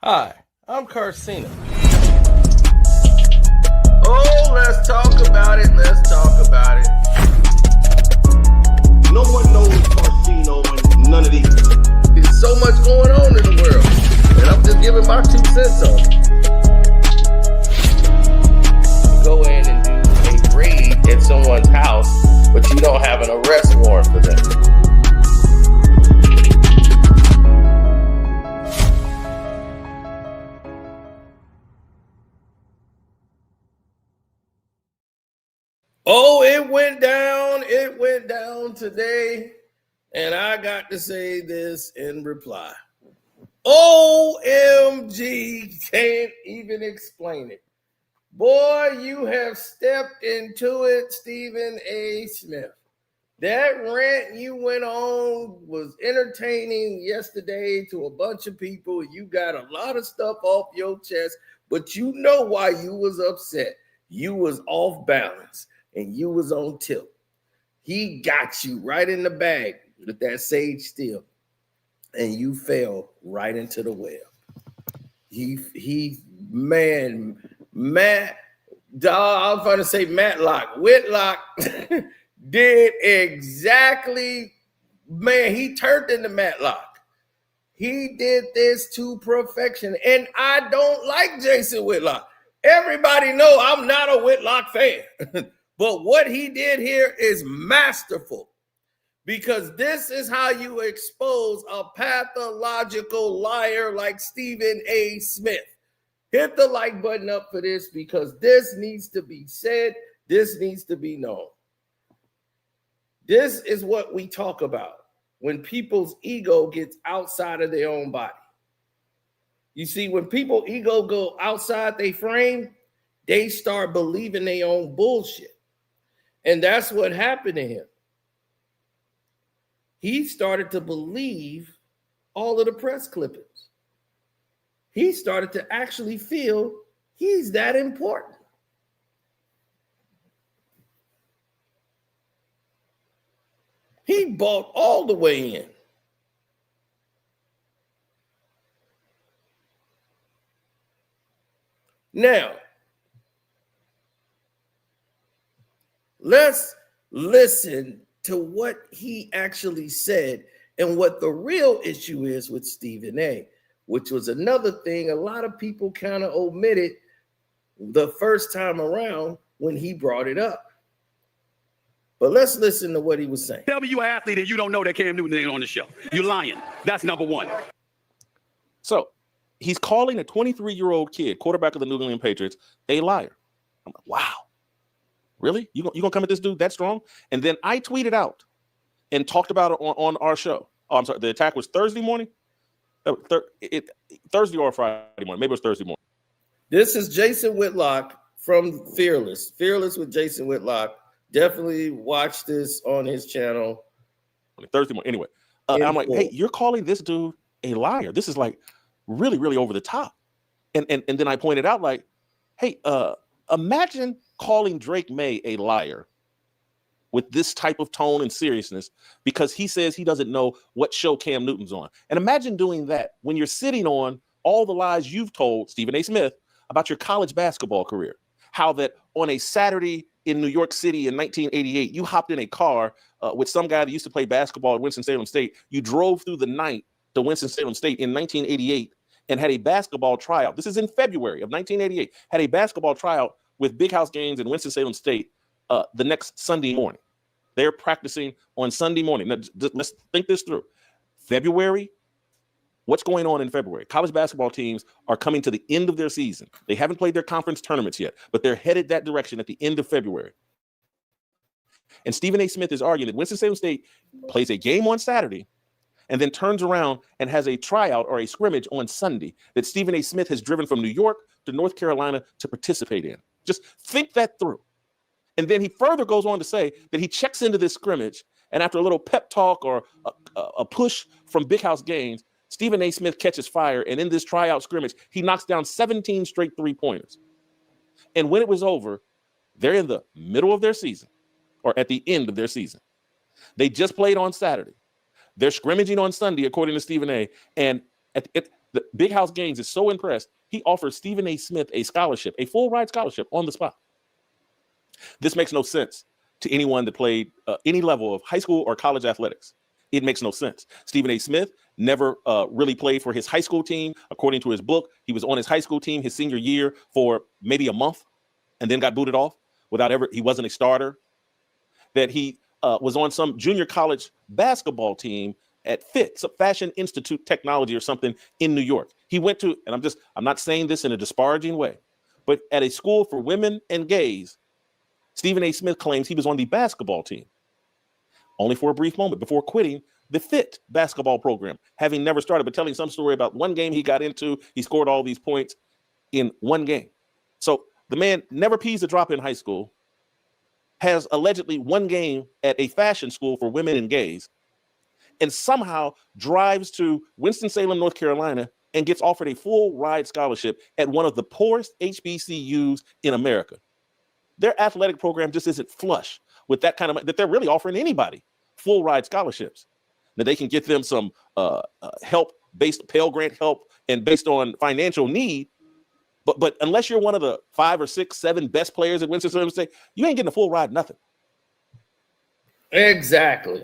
Hi, I'm Carcina. Oh, let's talk about it. Let's talk about it. No one knows Carcino and none of these. There's so much going on in the world, and I'm just giving my 2 cents on it. Go in and do a raid at someone's house, but you don't have an arrest warrant for them. Oh, it went down. It went down today. And I got to say this in reply. OMG, can't even explain it. Boy, you have stepped into it, Stephen A. Smith. That rant you went on was entertaining yesterday to a bunch of people. You got a lot of stuff off your chest, but you know why you was upset. You was off balance. And you was on tilt. He got you right in the bag with that sage steel, and you fell right into the well. Matt, I was going to say Matlock. Whitlock did exactly, he turned into Matlock. He did this to perfection, and I don't like Jason Whitlock. Everybody know I'm not a Whitlock fan. But what he did here is masterful, because this is how you expose a pathological liar like Stephen A. Smith. Hit the like button up for this, because this needs to be said. This needs to be known. This is what we talk about when people's ego gets outside of their own body. You see, when people's ego go outside their frame, they start believing their own bullshit. And that's what happened to him. He started to believe all of the press clippings. He started to actually feel he's that important. He bought all the way in. Now, let's listen to what he actually said and what the real issue is with Stephen A., which was another thing a lot of people kind of omitted the first time around when he brought it up. But let's listen to what he was saying. Tell me you an athlete and you don't know that Cam Newton ain't on the show. You're lying. That's number one. So he's calling a 23-year-old kid, quarterback of the New England Patriots, a liar. I'm like, wow. Really? You gonna come at this dude that strong? And then I tweeted out and talked about it on our show. Oh, I'm sorry. The attack was Thursday morning? Thursday or Friday morning. Maybe it was Thursday morning. This is Jason Whitlock from Fearless. Fearless with Jason Whitlock. Definitely watch this on his channel. Thursday morning. Anyway, I'm like, hey, you're calling this dude a liar. This is like really, really over the top. And then I pointed out, like, hey, imagine calling Drake May a liar with this type of tone and seriousness because he says he doesn't know what show Cam Newton's on. And imagine doing that when you're sitting on all the lies you've told Stephen A. Smith about your college basketball career. How that on a Saturday in New York City in 1988, you hopped in a car with some guy that used to play basketball at Winston-Salem State. You drove through the night to Winston-Salem State in 1988 and had a basketball tryout. This is in February of 1988. Had a basketball tryout with Big House Games in Winston-Salem State the next Sunday morning. They're practicing on Sunday morning. Now, let's think this through. February, what's going on in February? College basketball teams are coming to the end of their season. They haven't played their conference tournaments yet, but they're headed that direction at the end of February. And Stephen A. Smith is arguing that Winston-Salem State plays a game on Saturday and then turns around and has a tryout or a scrimmage on Sunday that Stephen A. Smith has driven from New York to North Carolina to participate in. Just think that through. And then he further goes on to say that he checks into this scrimmage, and after a little pep talk or a push from Big House Games, Stephen A. Smith catches fire, and in this tryout scrimmage, he knocks down 17 straight three-pointers. And when it was over, they're in the middle of their season, or at the end of their season. They just played on Saturday. They're scrimmaging on Sunday, according to Stephen A. And The Big House Gaines is so impressed, he offers Stephen A. Smith a scholarship, a full ride scholarship on the spot. This makes no sense to anyone that played any level of high school or college athletics. It makes no sense. Stephen A. Smith never really played for his high school team. According to his book, he was on his high school team his senior year for maybe a month and then got booted off he wasn't a starter. That he was on some junior college basketball team at FIT, some Fashion Institute Technology or something in New York. He went to, and I'm not saying this in a disparaging way, but at a school for women and gays, Stephen A. Smith claims he was on the basketball team, only for a brief moment before quitting the FIT basketball program, having never started, but telling some story about one game he got into. He scored all these points in one game. So the man never pees a drop in high school, has allegedly one game at a fashion school for women and gays, and somehow drives to Winston-Salem, North Carolina, and gets offered a full ride scholarship at one of the poorest HBCUs in America. Their athletic program just isn't flush with that kind of money that they're really offering anybody full ride scholarships. Now they can get them some help, based Pell Grant help, and based on financial need. But unless you're one of the 5 or 6, 7 best players at Winston-Salem State, you ain't getting a full ride, nothing. Exactly.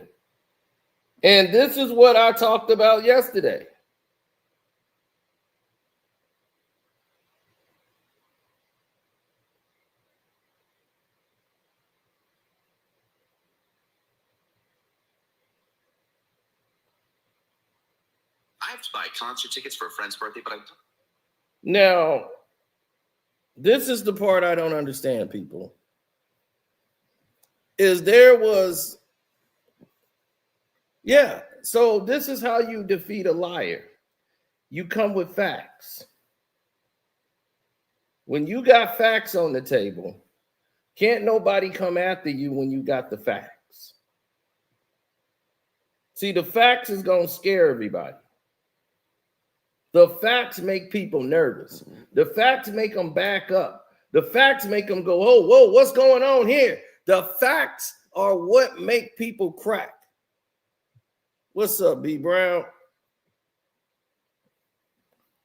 And this is what I talked about yesterday. I have to buy concert tickets for a friend's birthday, but Now, this is the part I don't understand, people. So this is how you defeat a liar. You come with facts. When you got facts on the table, can't nobody come after you when you got the facts. See, the facts is going to scare everybody. The facts make people nervous. The facts make them back up. The facts make them go, oh, whoa, what's going on here? The facts are what make people crack. What's up, B. Brown?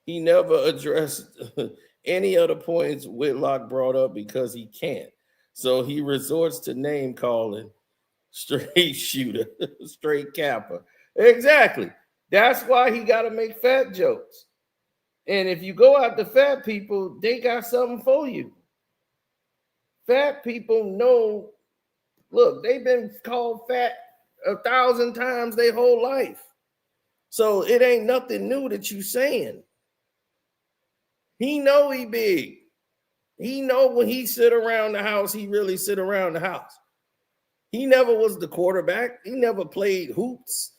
He never addressed any of the points Whitlock brought up because he can't. So he resorts to name calling, straight shooter, straight capper. Exactly. That's why he got to make fat jokes. And if you go out to fat people, they got something for you. Fat people know, look, they've been called fat 1,000 times their whole life. So it ain't nothing new that you saying. He know he big. He know when he sit around the house, he really sit around the house. He never was the quarterback. He never played hoops.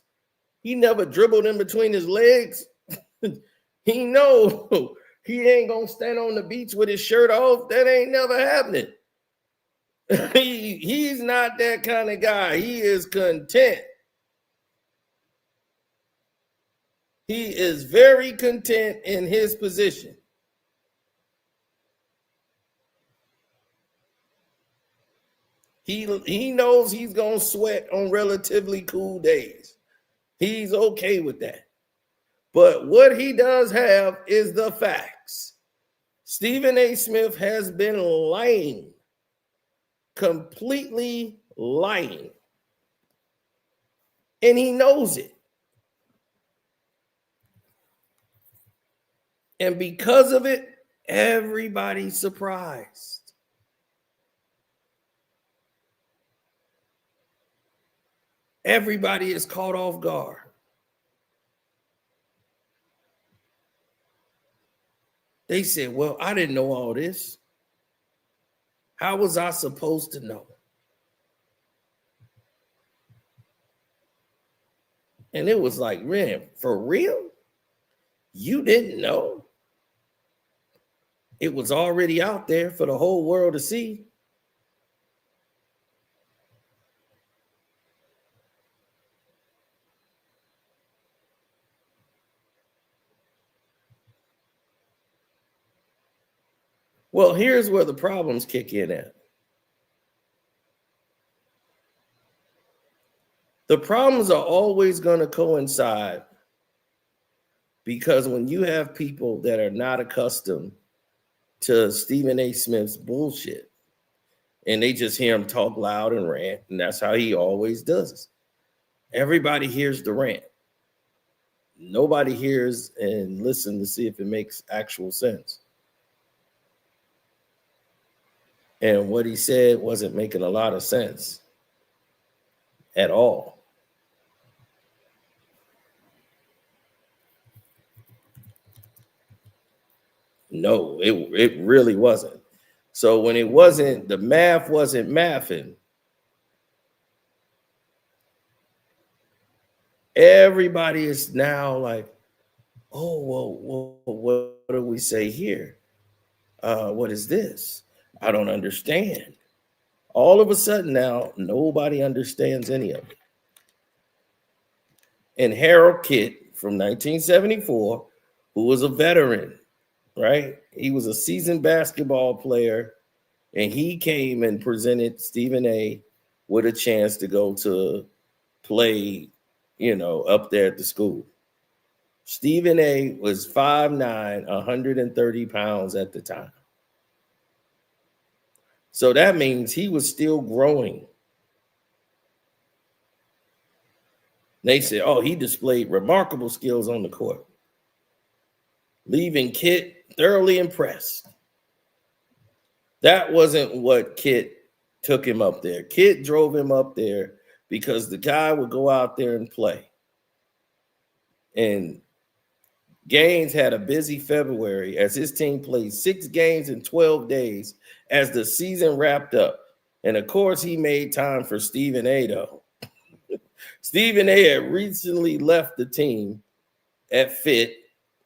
He never dribbled in between his legs. He know he ain't gonna stand on the beach with his shirt off. That ain't never happening. He's not that kind of guy. He is content. He is very content in his position. He knows he's gonna sweat on relatively cool days. He's okay with that. But what he does have is the facts. Stephen A. Smith has been lying, completely lying. And he knows it. And because of it, everybody's surprised. Everybody is caught off guard. They said, well, I didn't know all this. How was I supposed to know? And it was like, man, for real? You didn't know? It was already out there for the whole world to see. Well, here's where the problems kick in at. The problems are always going to coincide Because when you have people that are not accustomed to Stephen A. Smith's bullshit, and they just hear him talk loud and rant, and that's how he always does. Everybody hears the rant. Nobody hears and listens to see if it makes actual sense. And what he said wasn't making a lot of sense at all. No, it really wasn't. So when it wasn't, the math wasn't mathing, everybody is now like, oh, well, what do we say here? What is this? I don't understand. All of a sudden now, nobody understands any of it. And Harold Kitt from 1974, who was a veteran, right? He was a seasoned basketball player, and he came and presented Stephen A. with a chance to go to play, up there at the school. Stephen A. was 5'9", 130 pounds at the time. So that means he was still growing. They said, oh, he displayed remarkable skills on the court, leaving Kitt thoroughly impressed. That wasn't what Kitt took him up there. Kitt drove him up there because the guy would go out there and play. And Gaines had a busy February as his team played 6 games in 12 days as the season wrapped up. And of course, he made time for Stephen A. though. Stephen A. had recently left the team at Fit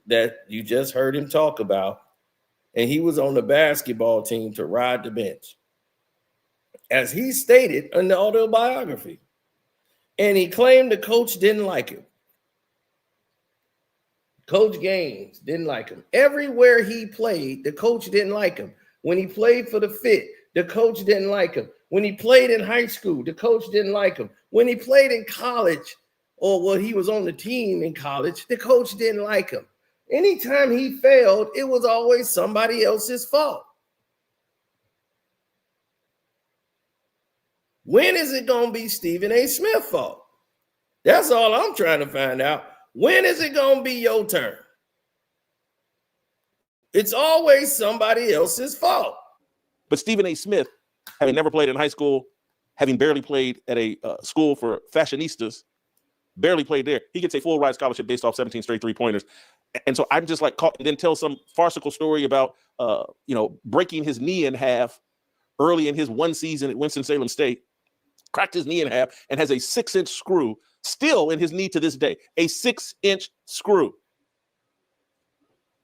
that you just heard him talk about, and he was on the basketball team to ride the bench, as he stated in the autobiography. And he claimed the coach didn't like him. Coach Gaines didn't like him. Everywhere he played, the coach didn't like him. When he played for the Fit, the coach didn't like him. When he played in high school, the coach didn't like him. When he played in college, he was on the team in college, the coach didn't like him. Anytime he failed, it was always somebody else's fault. When is it going to be Stephen A. Smith's fault? That's all I'm trying to find out. When is it going to be your turn? It's always somebody else's fault. But Stephen A. Smith, having never played in high school, having barely played at a school for fashionistas, barely played there, he gets a full ride scholarship based off 17 straight three-pointers. And so I'm just like caught, and then tell some farcical story about, breaking his knee in half early in his one season at Winston-Salem State, cracked his knee in half, and has a 6-inch screw still in his knee to this day, a 6-inch screw.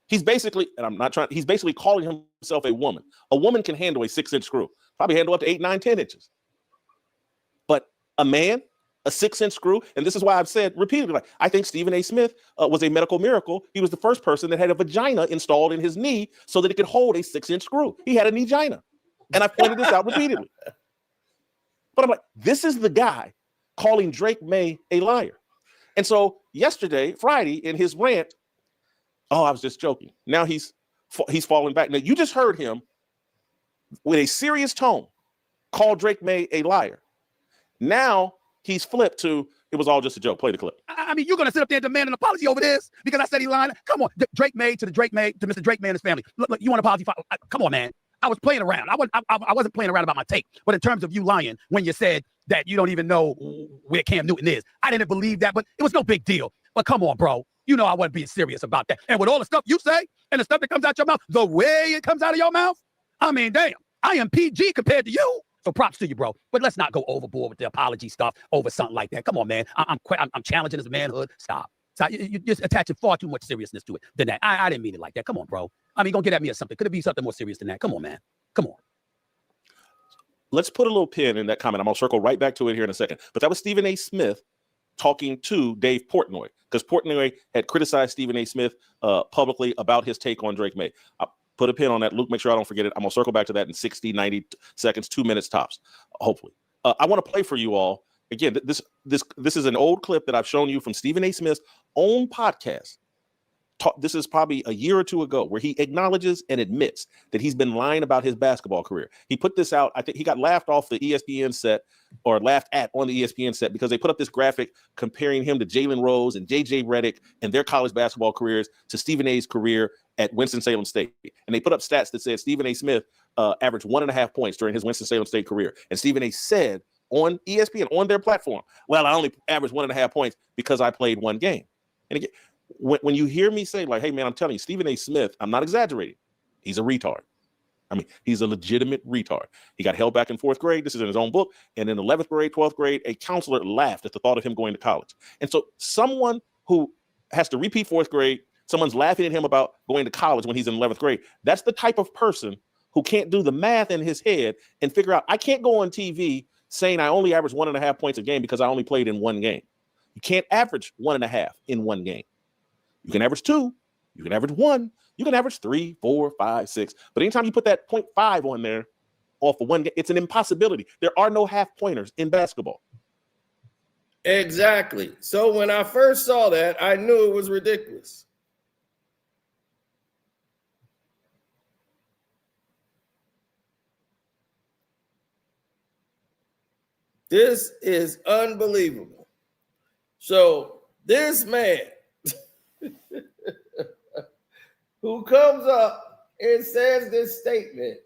He's basically, he's basically calling himself a woman. A woman can handle a 6-inch screw, probably handle up to 8, 9, 10 inches. But a man, a 6-inch screw, and this is why I've said repeatedly, I think Stephen A. Smith was a medical miracle. He was the first person that had a vagina installed in his knee so that it could hold a 6-inch screw. He had a knee-gina. And I've pointed this out repeatedly. But I'm like, this is the guy calling Drake May a liar. And so yesterday, Friday, in his rant, oh, I was just joking. Now he's falling back. Now you just heard him with a serious tone call Drake May a liar. Now he's flipped to, it was all just a joke. Play the clip. I mean, you're going to sit up there and demand an apology over this because I said he lied? Come on. Drake May to Mr. Drake May and his family. Look, you want an apology? Come on, man. I was playing around. I wasn't playing around about my take. But in terms of you lying, when you said that you don't even know where Cam Newton is, I didn't believe that, but it was no big deal. But come on, bro. You know I wasn't being serious about that. And with all the stuff you say and the stuff that comes out your mouth, the way it comes out of your mouth, I mean, damn, I am PG compared to you. So props to you, bro. But let's not go overboard with the apology stuff over something like that. Come on, man. I'm challenging his manhood. Stop. You're just attaching far too much seriousness to it than that. I didn't mean it like that. Come on, bro. I mean, you're going to get at me or something. Could it be something more serious than that? Come on, man. Come on. Let's put a little pin in that comment. I'm going to circle right back to it here in a second. But that was Stephen A. Smith talking to Dave Portnoy, because Portnoy had criticized Stephen A. Smith publicly about his take on Drake May. I'll put a pin on that. Luke, make sure I don't forget it. I'm going to circle back to that in 60, 90 seconds, 2 minutes tops, hopefully. I want to play for you all. Again, this is an old clip that I've shown you from Stephen A. Smith's own podcast, this is probably a year or two ago, where he acknowledges and admits that he's been lying about his basketball career. He put this out. I think he got laughed off the ESPN set, or laughed at on the ESPN set, because they put up this graphic comparing him to Jalen Rose and JJ Redick and their college basketball careers to Stephen A's career at Winston-Salem State. And they put up stats that said Stephen A. Smith averaged 1.5 points during his Winston-Salem State career. And Stephen A. said on ESPN, on their platform, well, I only averaged 1.5 points because I played one game. And again, when you hear me say, like, hey, man, I'm telling you, Stephen A. Smith, I'm not exaggerating. He's a retard. I mean, he's a legitimate retard. He got held back in 4th grade. This is in his own book. And in 11th grade, 12th grade, a counselor laughed at the thought of him going to college. And so someone who has to repeat 4th grade, someone's laughing at him about going to college when he's in 11th grade. That's the type of person who can't do the math in his head and figure out, I can't go on TV saying I only average 1.5 points a game because I only played in one game. You can't average 1.5 in one game. You can average 2, you can average 1, you can average 3, 4, 5, 6. But anytime you put that 0.5 on there off of one game, it's an impossibility. There are no half pointers in basketball. Exactly. So when I first saw that, I knew it was ridiculous. This is unbelievable. So this man who comes up and says this statement,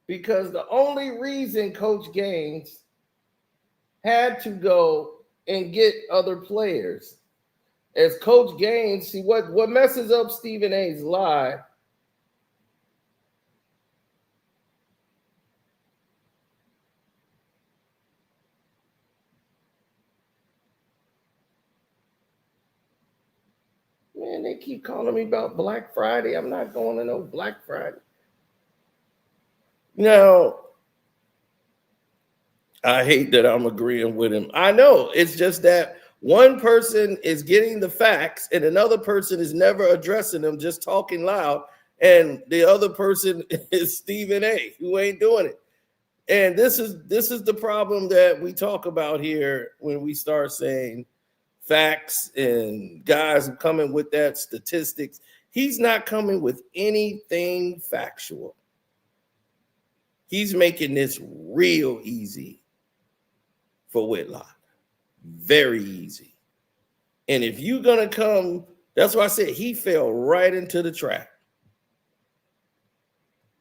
because the only reason Coach Gaines had to go and get other players, as Coach Gaines, see what messes up Stephen A's lie. Man, they keep calling me about Black Friday. I'm not going to no Black Friday. Now, I hate that I'm agreeing with him. I know. It's just that one person is getting the facts and another person is never addressing them, just talking loud. And the other person is Stephen A., who ain't doing it. And this is the problem that we talk about here when we start saying facts and guys coming with that statistics. He's not coming with anything factual. He's making this real easy for Whitlock. Very easy. And if you're going to come, that's why I said he fell right into the trap.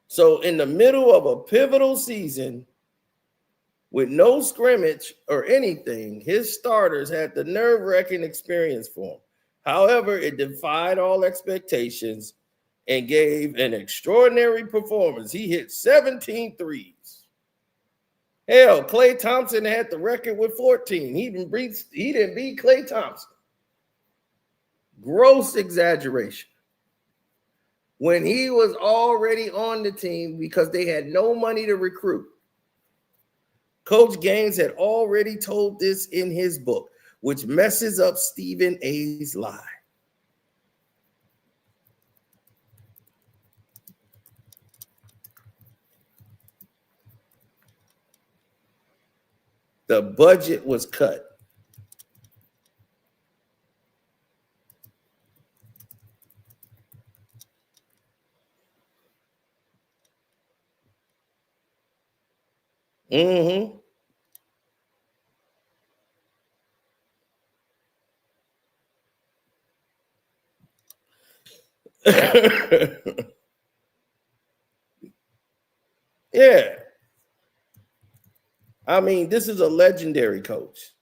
So in the middle of a pivotal season, with no scrimmage or anything, his starters had the nerve-wracking experience for him. However, it defied all expectations and gave an extraordinary performance. He hit 17 threes. Hell, Klay Thompson had the record with 14. He didn't beat Klay Thompson. Gross exaggeration. When he was already on the team because they had no money to recruit. Coach Gaines had already told this in his book, which messes up Stephen A's lie. The budget was cut. Mm-hmm. Yeah. I mean, this is a legendary coach.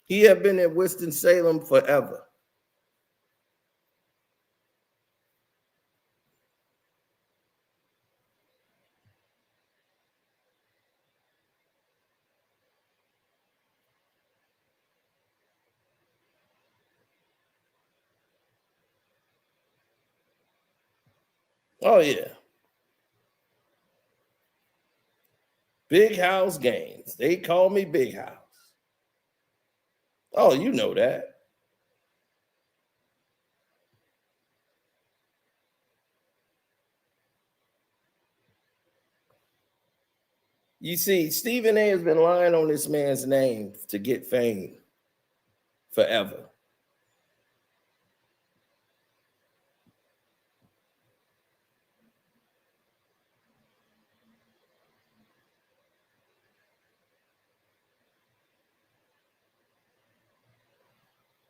He had been at Winston-Salem forever. Oh, yeah. Big House Gaines. They call me Big House. Oh, you know that. You see, Stephen A has been lying on this man's name to get fame forever.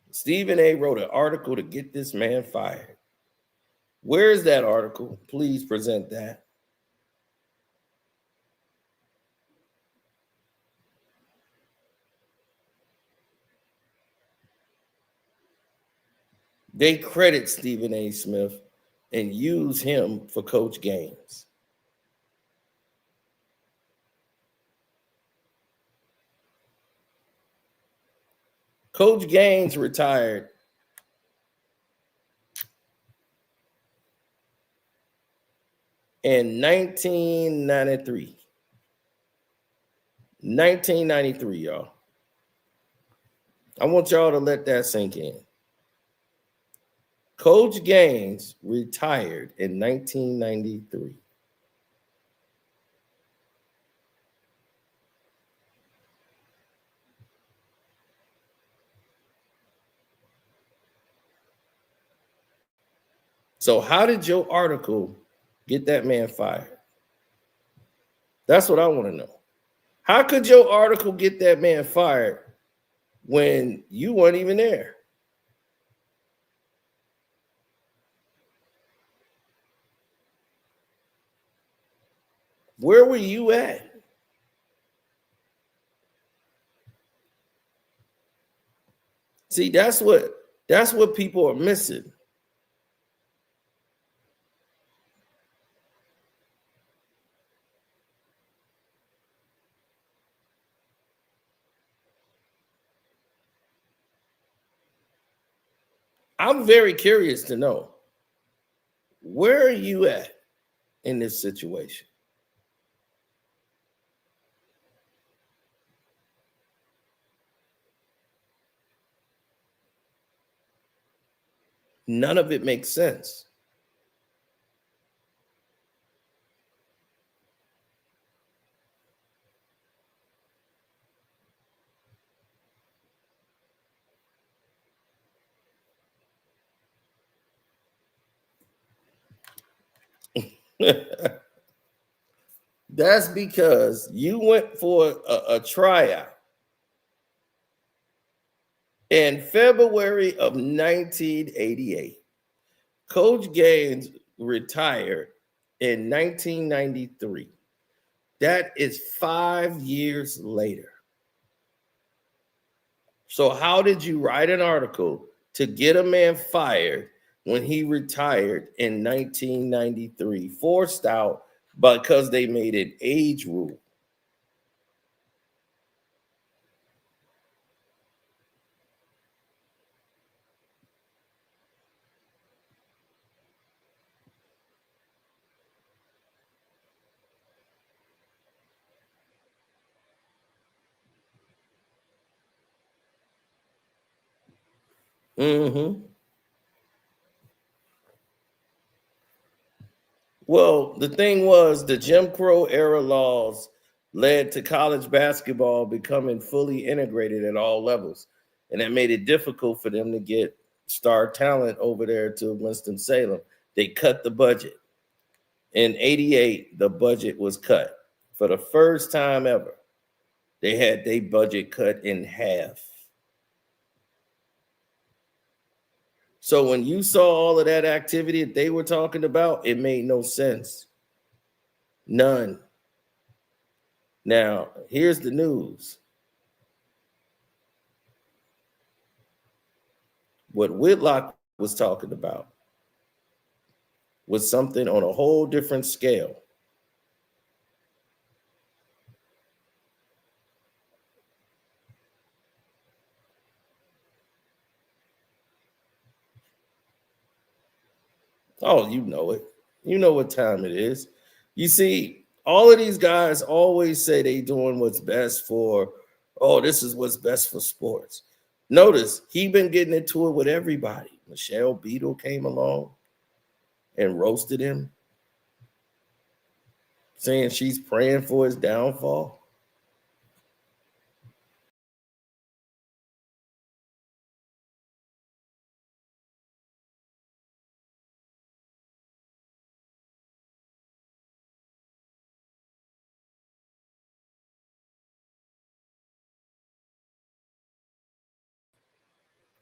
Stephen A wrote an article to get this man fired. Where is that article? Please present that. They credit Stephen A. Smith and use him for Coach Gaines. Coach Gaines retired in 1993. 1993, y'all. I want y'all to let that sink in. Coach Gaines retired in 1993. So how did your article get that man fired? That's what I want to know. How could your article get that man fired when you weren't even there? Where were you at? See, that's what people are missing. I'm very curious to know, where are you at in this situation? None of it makes sense. That's because you went for a tryout in February of 1988. Coach Gaines retired in 1993. That is 5 years later. So how did you write an article to get a man fired when he retired in 1993, forced out because they made an age rule? Mm-hmm. Well, the thing was, the Jim Crow era laws led to college basketball becoming fully integrated at all levels. And that made it difficult for them to get star talent over there to Winston-Salem. They cut the budget. In 88, the budget was cut. For the first time ever, they had their budget cut in half. So when you saw all of that activity that they were talking about, it made no sense. None. Now, here's the news. What Whitlock was talking about was something on a whole different scale. Oh, you know it. You know what time it is. You see, all of these guys always say they doing what's best for, oh, this is what's best for sports. Notice he been getting into it with everybody. Michelle Beadle came along and roasted him. saying she's praying for his downfall?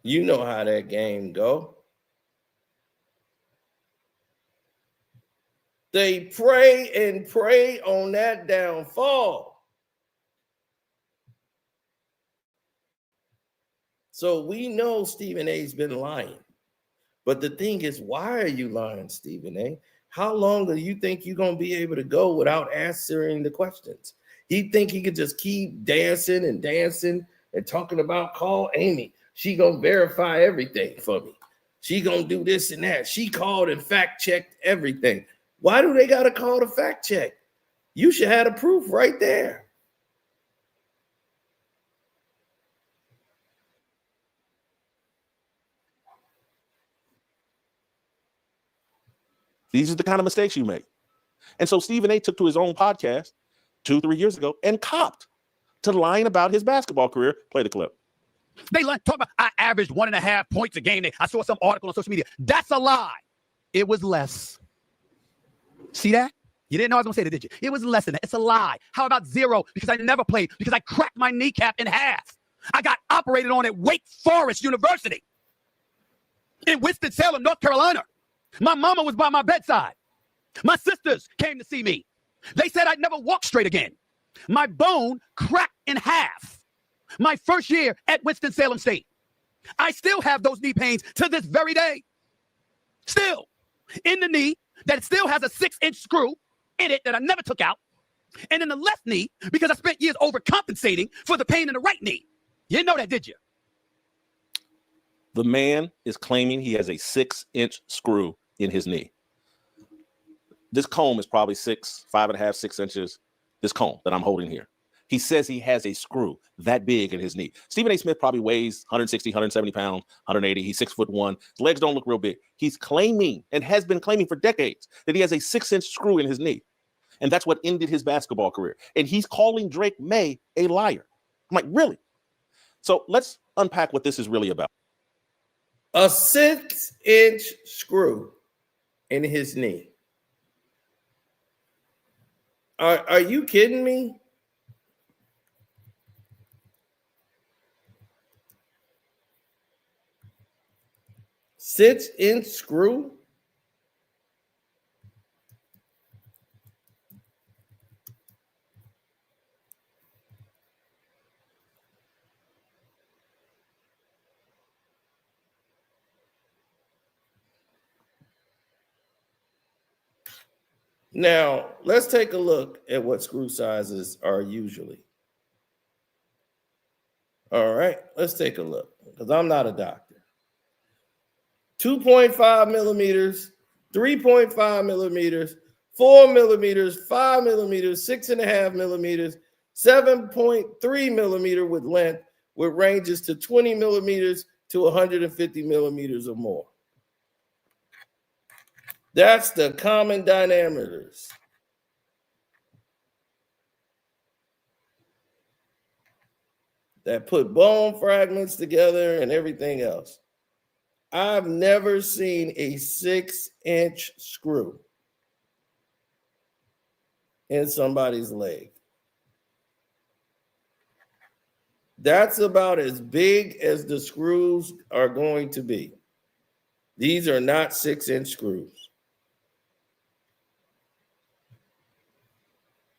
You know how that game go. They pray and pray on that downfall. So we know Stephen A's been lying. But the thing is, why are you lying, Stephen A? How long do you think you're going to be able to go without answering the questions? He think he could just keep dancing and talking about call Amy. She going to verify everything for me. She going to do this and that. She called and fact checked everything. Why do they got to call to fact check? You should have the proof right there. These are the kind of mistakes you make. And so Stephen A took to his own podcast 2-3 years ago and copped to lying about his basketball career. Play the clip. They talk about I averaged 1.5 points a game. I saw some article on social media. That's a lie. It was less. See that? You didn't know I was going to say that, did you? It was less than that. It's a lie. How about 0? Because I never played, because I cracked my kneecap in half. I got operated on at Wake Forest University in Winston-Salem, North Carolina. My mama was by my bedside. My sisters came to see me. They said I'd never walk straight again. My bone cracked in half my first year at Winston-Salem State. I still have those knee pains to this very day. Still in the knee that still has a 6-inch screw in it that I never took out. And in the left knee, because I spent years overcompensating for the pain in the right knee. You didn't know that, did you? The man is claiming he has a 6-inch screw in his knee. This comb is probably 5.5, 6 inches. This comb that I'm holding here. He says he has a screw that big in his knee. Stephen A. Smith probably weighs 160, 170 pounds, 180. He's 6'1". His legs don't look real big. He's claiming and has been claiming for decades that he has a 6-inch screw in his knee. And that's what ended his basketball career. And he's calling Drake May a liar. I'm like, really? So let's unpack what this is really about. A 6-inch screw in his knee. Are you kidding me? Six-inch screw? Now, let's take a look at what screw sizes are usually. All right, let's take a look, because I'm not a doctor. 2.5 millimeters, 3.5 millimeters, 4 millimeters, 5 millimeters, 6.5 millimeters, 7.3 millimeter with length, with ranges to 20 millimeters to 150 millimeters or more. That's the common diameters. That put bone fragments together and everything else. I've never seen a 6-inch screw in somebody's leg. That's about as big as the screws are going to be. These are not 6-inch screws.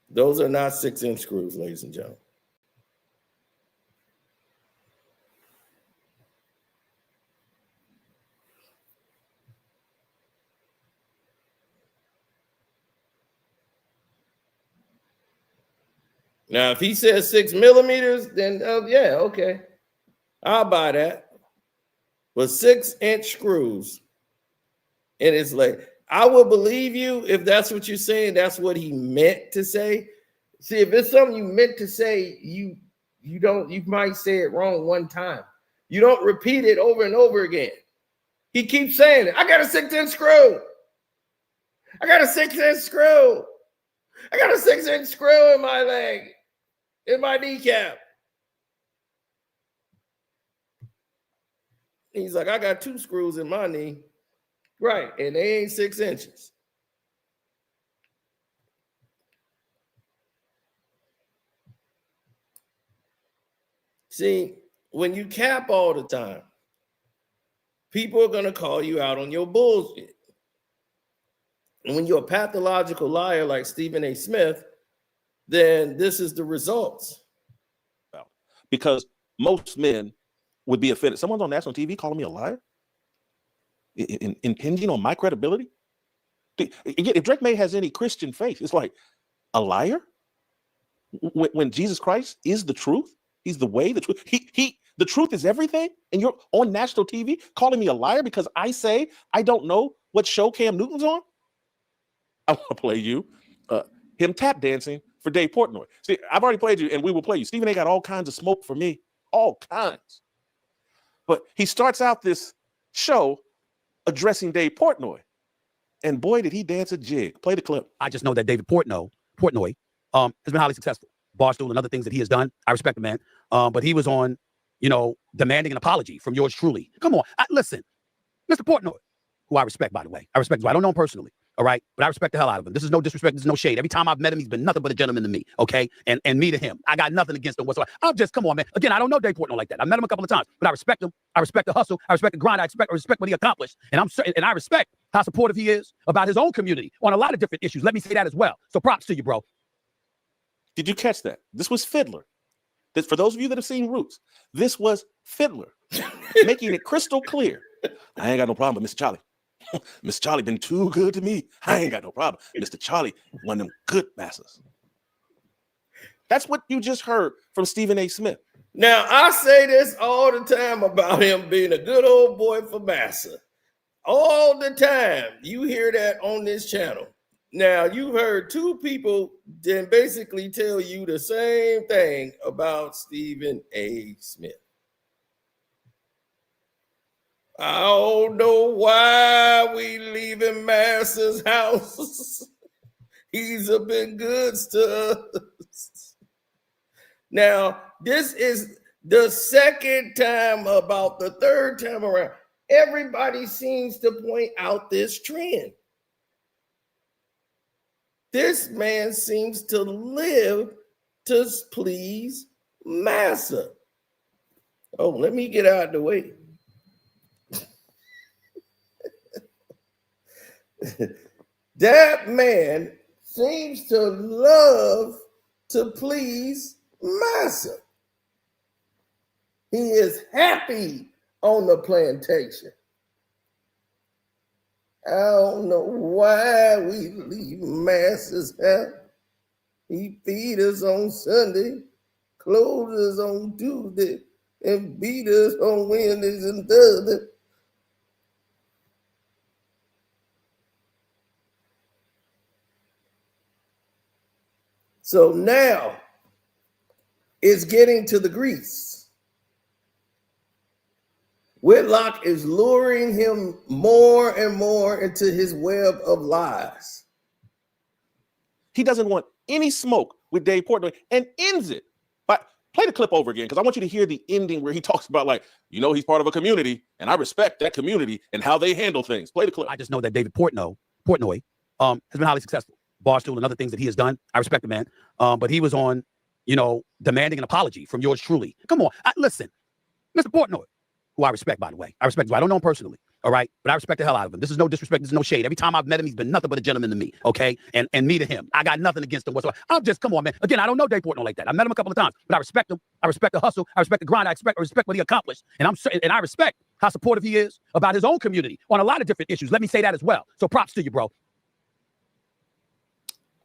Those are not 6-inch screws, ladies and gentlemen. Now, if he says 6 millimeters, then yeah, okay. I'll buy that. But 6-inch screws in his leg. I would believe you if that's what you're saying. That's what he meant to say. See, if it's something you meant to say, you might say it wrong one time. You don't repeat it over and over again. He keeps saying it. I got a 6-inch screw. I got a 6-inch screw. I got a 6-inch screw in my leg, in my kneecap. He's like, I got 2 screws in my knee. Right, and they ain't 6 inches. See, when you cap all the time, people are going to call you out on your bullshit. And when you're a pathological liar like Stephen A. Smith, then this is the results. Because most men would be offended. Someone's on national TV calling me a liar? Impinging on my credibility? Again, if Drake May has any Christian faith, it's like, a liar? When Jesus Christ is the truth, he's the way, the truth. The truth is everything, and you're on national TV calling me a liar because I say I don't know what show Cam Newton's on? I want to play you him tap dancing for Dave Portnoy. See, I've already played you, and we will play you. Stephen A. got all kinds of smoke for me, all kinds. But he starts out this show addressing Dave Portnoy, and boy, did he dance a jig. Play the clip. I just know that David Portnoy has been highly successful. Barstool and other things that he has done. I respect the man. But he was on, demanding an apology from yours truly. Come on. Listen, Mr. Portnoy, who I respect, by the way. I don't know him personally. All right. But I respect the hell out of him. This is no disrespect. This is no shade. Every time I've met him, he's been nothing but a gentleman to me. Okay. And me to him. I got nothing against him whatsoever. Come on, man. Again, I don't know Dave Portnoy like that. I've met him a couple of times, but I respect him. I respect the hustle. I respect the grind. I respect what he accomplished. And I respect how supportive he is about his own community on a lot of different issues. Let me say that as well. So props to you, bro. Did you catch that? This was Fiddler. For those of you that have seen Roots, this was Fiddler making it crystal clear. I ain't got no problem with Mr. Charlie. Mr. Charlie been too good to me. I ain't got no problem. Mr. Charlie, one of them good masters. That's what you just heard from Stephen A. Smith. Now, I say this all the time about him being a good old boy for massa. All the time. You hear that on this channel. Now, you've heard 2 people then basically tell you the same thing about Stephen A. Smith. I don't know why we leaving Massa's house. He's been good to us. Now, this is the second time, about the third time around. Everybody seems to point out this trend. This man seems to live to please Massa. Oh, let me get out of the way. That man seems to love to please Massa. He is happy on the plantation. I don't know why we leave Massa's house. He feed us on Sunday, clothes us on Tuesday, and beat us on Wednesdays and Thursdays. So now it's getting to the grease. Whitlock is luring him more and more into his web of lies. He doesn't want any smoke with Dave Portnoy and ends it. But play the clip over again, because I want you to hear the ending where he talks about, he's part of a community, and I respect that community and how they handle things. Play the clip. I just know that David Portnoy has been highly successful. Barstool and other things that he has done. I respect the man. But he was on, demanding an apology from yours truly. Come on. Listen, Mr. Portnoy, who I respect, by the way. I don't know him personally. All right. But I respect the hell out of him. This is no disrespect. This is no shade. Every time I've met him, he's been nothing but a gentleman to me. Okay. And me to him. I got nothing against him whatsoever. Come on, man. Again, I don't know Dave Portnoy like that. I've met him a couple of times, but I respect him. I respect the hustle. I respect the grind. I respect what he accomplished. And I respect how supportive he is about his own community on a lot of different issues. Let me say that as well. So props to you, bro.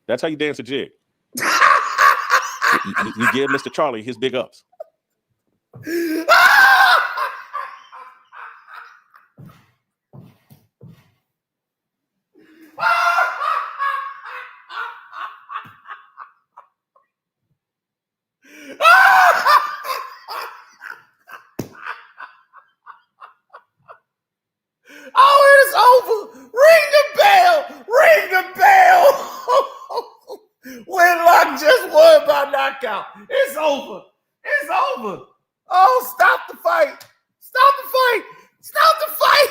That's how you dance a jig. you give Mr. Charlie his big ups. Oh, it's over. Ring the bell. Ring the bell. knockout. It's over. It's over. Oh, stop the fight. Stop the fight. Stop the fight.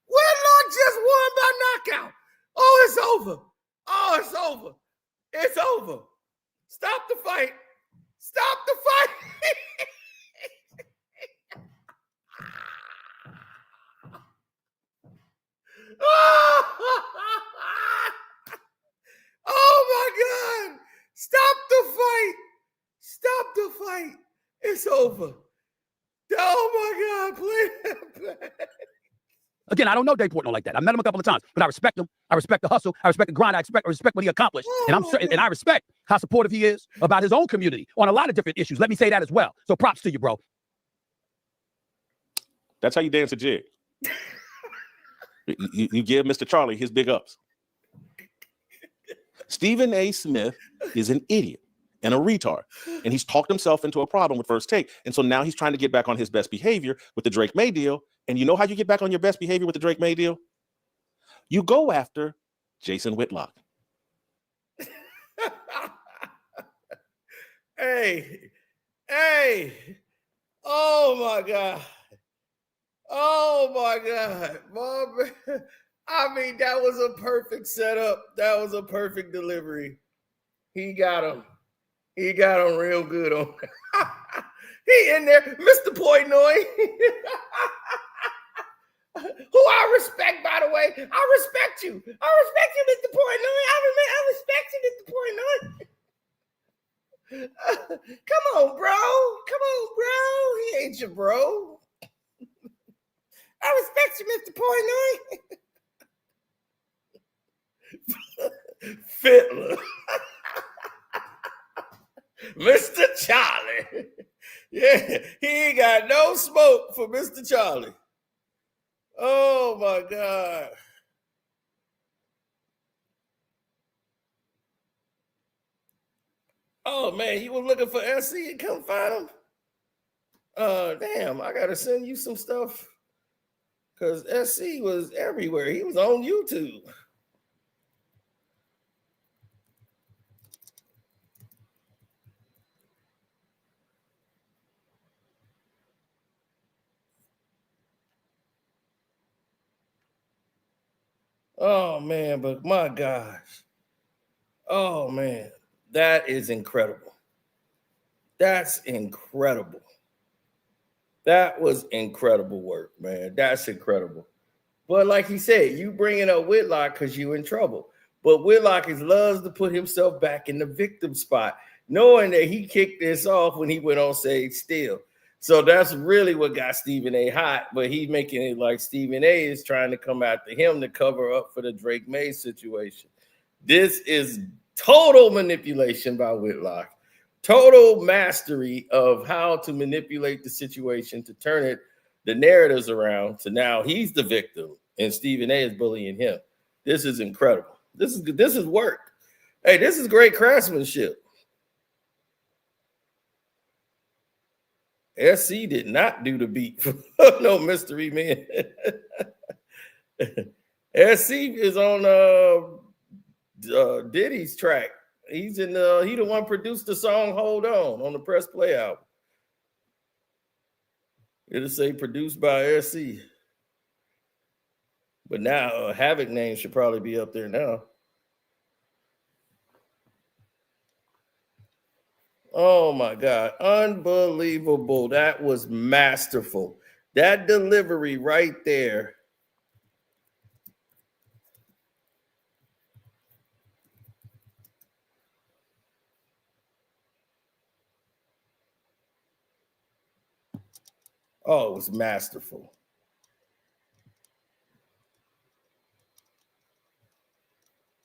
Whitlock just won by knockout. Oh, it's over. Oh, it's over. It's over. Stop the fight. Stop the fight. Oh my God. Stop the fight. Stop the fight. It's over. Oh my God. Play that back. Again, I don't know Dave Portnoy like that. I met him a couple of times, but I respect him. I respect the hustle. I respect the grind. I respect what he accomplished. And I respect how supportive he is about his own community on a lot of different issues. Let me say that as well. So props to you, bro. That's how you dance a jig. You give Mr. Charlie his big ups. Stephen A. Smith is an idiot and a retard, and he's talked himself into a problem with First Take, and so now he's trying to get back on his best behavior with the Drake May deal. And you know how you get back on your best behavior with the Drake May deal? You go after Jason Whitlock. Hey, oh my God. Oh my God. Mom, I mean, that was a perfect setup. That was a perfect delivery. He got him. He got him real good on. He in there, Mr. Portnoy. Who I respect, by the way. I respect you. I respect you, Mr. Portnoy. I respect you, Mr. Portnoy. Come on, bro. Come on, bro. He ain't your bro. I respect you, Mr. Portnoy. Fiddler. Mr. Charlie. Yeah, he ain't got no smoke for Mr. Charlie. Oh my God. Oh man, you were looking for SC and couldn't find him? Damn, I gotta send you some stuff. Because SC was everywhere. He was on YouTube. Oh man, but my gosh. Oh man, that is incredible. That's incredible. That was incredible work, man. That's incredible. But like he said, you bringing up Whitlock because you in trouble. But Whitlock loves to put himself back in the victim spot, knowing that he kicked this off when he went on stage still. So that's really what got Stephen A. hot, but he's making it like Stephen A. is trying to come after him to cover up for the Drake May situation. This is total manipulation by Whitlock, total mastery of how to manipulate the situation to turn the narratives around to now he's the victim and Stephen A. is bullying him. This is incredible. This is work. Hey, this is great craftsmanship. SC did not do the beat for no mystery man. SC is on Diddy's track. He's in he the one produced the song Hold On the Press Play album. It'll say produced by SC. But now Havoc name should probably be up there now. Oh my God, unbelievable. That was masterful. That delivery right there. Oh, it was masterful.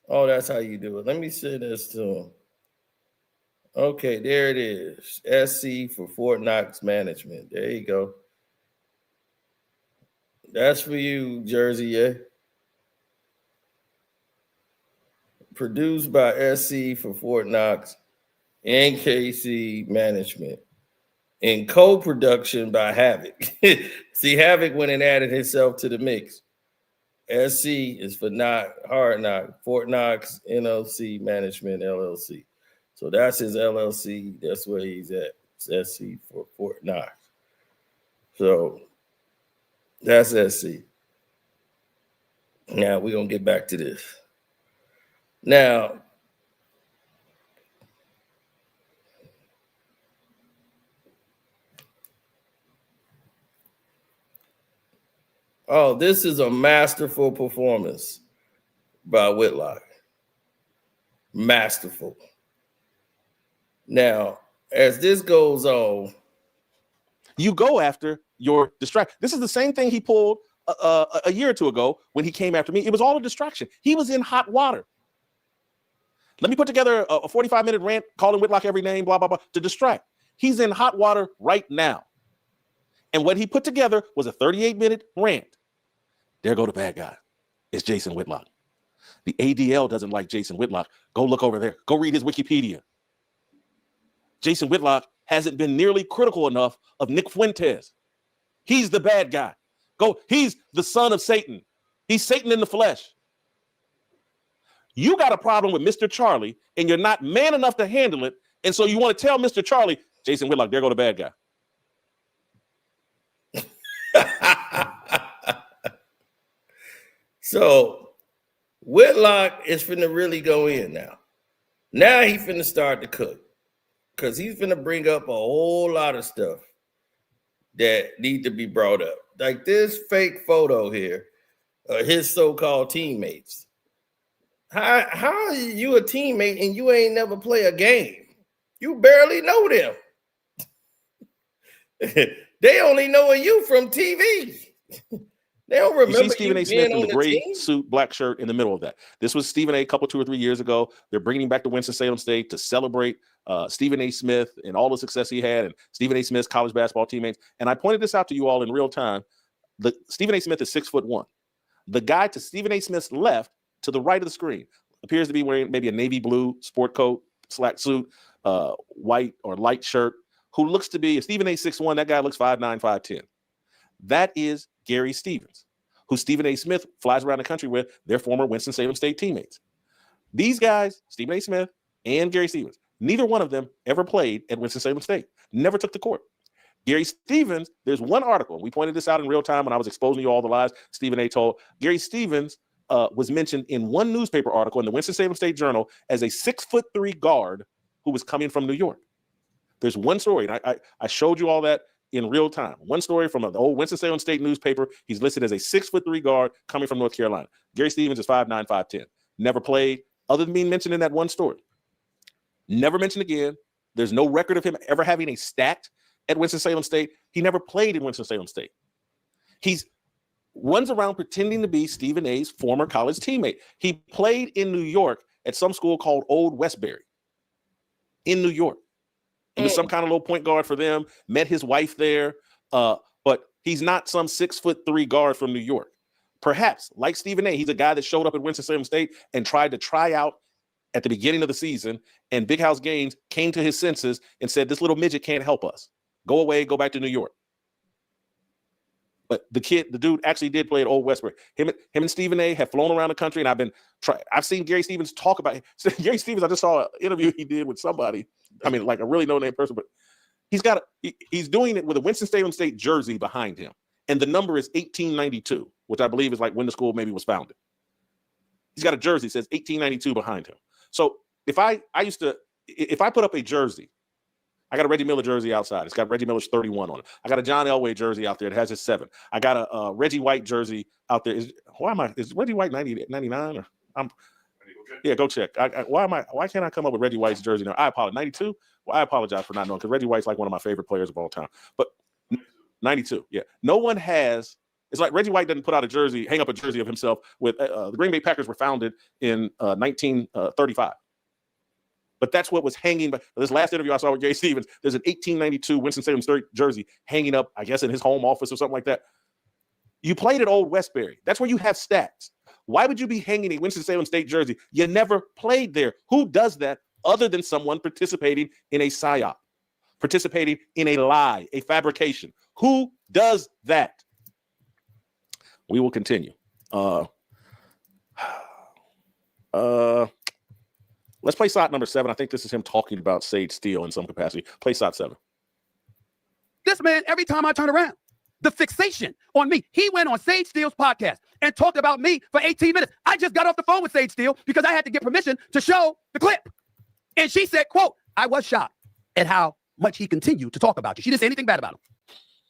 Oh, that's how you do it. Let me send this to him. Okay, there it is. SC for Fort Knox Management. There you go. That's for you, Jersey, yeah? Produced by SC for Fort Knox, NKC Management. In co-production by Havoc. See, Havoc went and added himself to the mix. SC is for Hard Knock, Fort Knox, NLC Management, LLC. So that's his LLC. That's where he's at. It's SC for Fort Knox. So that's SC. Now we're going to get back to this. Now, oh, this is a masterful performance by Whitlock. Masterful. Now, as this goes on, you go after your distraction. This is the same thing he pulled a year or two ago when he came after me. It was all a distraction. He was in hot water. Let me put together a 45-minute rant calling Whitlock every name, blah, blah, blah, to distract. He's in hot water right now. And what he put together was a 38-minute rant. There go the bad guy. It's Jason Whitlock. The ADL doesn't like Jason Whitlock. Go look over there. Go read his Wikipedia. Jason Whitlock hasn't been nearly critical enough of Nick Fuentes. He's the bad guy. He's the son of Satan. He's Satan in the flesh. You got a problem with Mr. Charlie, and you're not man enough to handle it, and so you want to tell Mr. Charlie, Jason Whitlock, there go the bad guy. So Whitlock is finna really go in now. Now he finna start to cook because he's finna bring up a whole lot of stuff that need to be brought up. Like this fake photo here, his so-called teammates. How are you a teammate and you ain't never play a game? You barely know them. They only know you from TV. They don't remember you see Stephen A. Smith in the gray team? suit, black shirt in the middle of that. This was Stephen A. a couple, 2 or 3 years ago. They're bringing him back to Winston-Salem State to celebrate Stephen A. Smith and all the success he had and Stephen A. Smith's college basketball teammates. And I pointed this out to you all in real time. Stephen A. Smith is 6'1". The guy to Stephen A. Smith's left, to the right of the screen, appears to be wearing maybe a navy blue sport coat, slack suit, white or light shirt, who looks to be, if Stephen A. 6'1", that guy looks 5'9", 5'10". That is Gary Stevens, who Stephen A. Smith flies around the country with, their former Winston-Salem State teammates. These guys, Stephen A. Smith and Gary Stevens, neither one of them ever played at Winston-Salem State, never took the court. Gary Stevens, there's one article, we pointed this out in real time when I was exposing you all the lies Stephen A. told. Gary Stevens was mentioned in one newspaper article in the Winston-Salem State Journal as a 6'3" guard who was coming from New York. There's one story, and I showed you all that in real time. One story from the old Winston-Salem State newspaper. He's listed as a 6'3" guard coming from North Carolina. Gary Stevens is 5'9", 5'10". Never played, other than being mentioned in that one story. Never mentioned again. There's no record of him ever having a stat at Winston-Salem State. He never played in Winston-Salem State. He's runs around pretending to be Stephen A.'s former college teammate. He played in New York at some school called Old Westbury in New York. He was some kind of little point guard for them, met his wife there, but he's not some 6'3" guard from New York. Perhaps, like Stephen A., he's a guy that showed up at Winston-Salem State and tried to try out at the beginning of the season, and Big House Gaines came to his senses and said, this little midget can't help us. Go away, go back to New York. But the dude actually did play at Old Westbury. Him and Stephen A. have flown around the country, and I've seen Gary Stevens talk about it. So Gary Stevens, I just saw an interview he did with somebody. I mean, like a really no-name person, but he's doing it with a Winston-Salem State jersey behind him. And the number is 1892, which I believe is like when the school maybe was founded. He's got a jersey that says 1892 behind him. So if I put up a jersey, I got a Reggie Miller jersey outside. It's got Reggie Miller's 31 on it. I got a John Elway jersey out there. It has his 7. I got a Reggie White jersey out there. Is Reggie White 99 or yeah, go check. Why can't I come up with Reggie White's jersey now? I apologize. 92? Well, I apologize for not knowing because Reggie White's like one of my favorite players of all time. But 92, yeah. No one has. It's like Reggie White doesn't put out a jersey, hang up a jersey of himself with the Green Bay Packers were founded in 1935. But that's what was hanging. But this last interview I saw with Gary Stevens, there's an 1892 Winston-Salem State jersey hanging up, I guess, in his home office or something like that. You played at Old Westbury. That's where you have stats. Why would you be hanging a Winston-Salem State jersey? You never played there. Who does that other than someone participating in a psyop, participating in a lie, a fabrication? Who does that? We will continue. Let's play shot number 7. I think this is him talking about Sage Steele in some capacity. Play shot 7. This man, every time I turn around, the fixation on me. He went on Sage Steele's podcast and talked about me for 18 minutes. I just got off the phone with Sage Steele because I had to get permission to show the clip. And she said, quote, I was shocked at how much he continued to talk about you. She didn't say anything bad about him.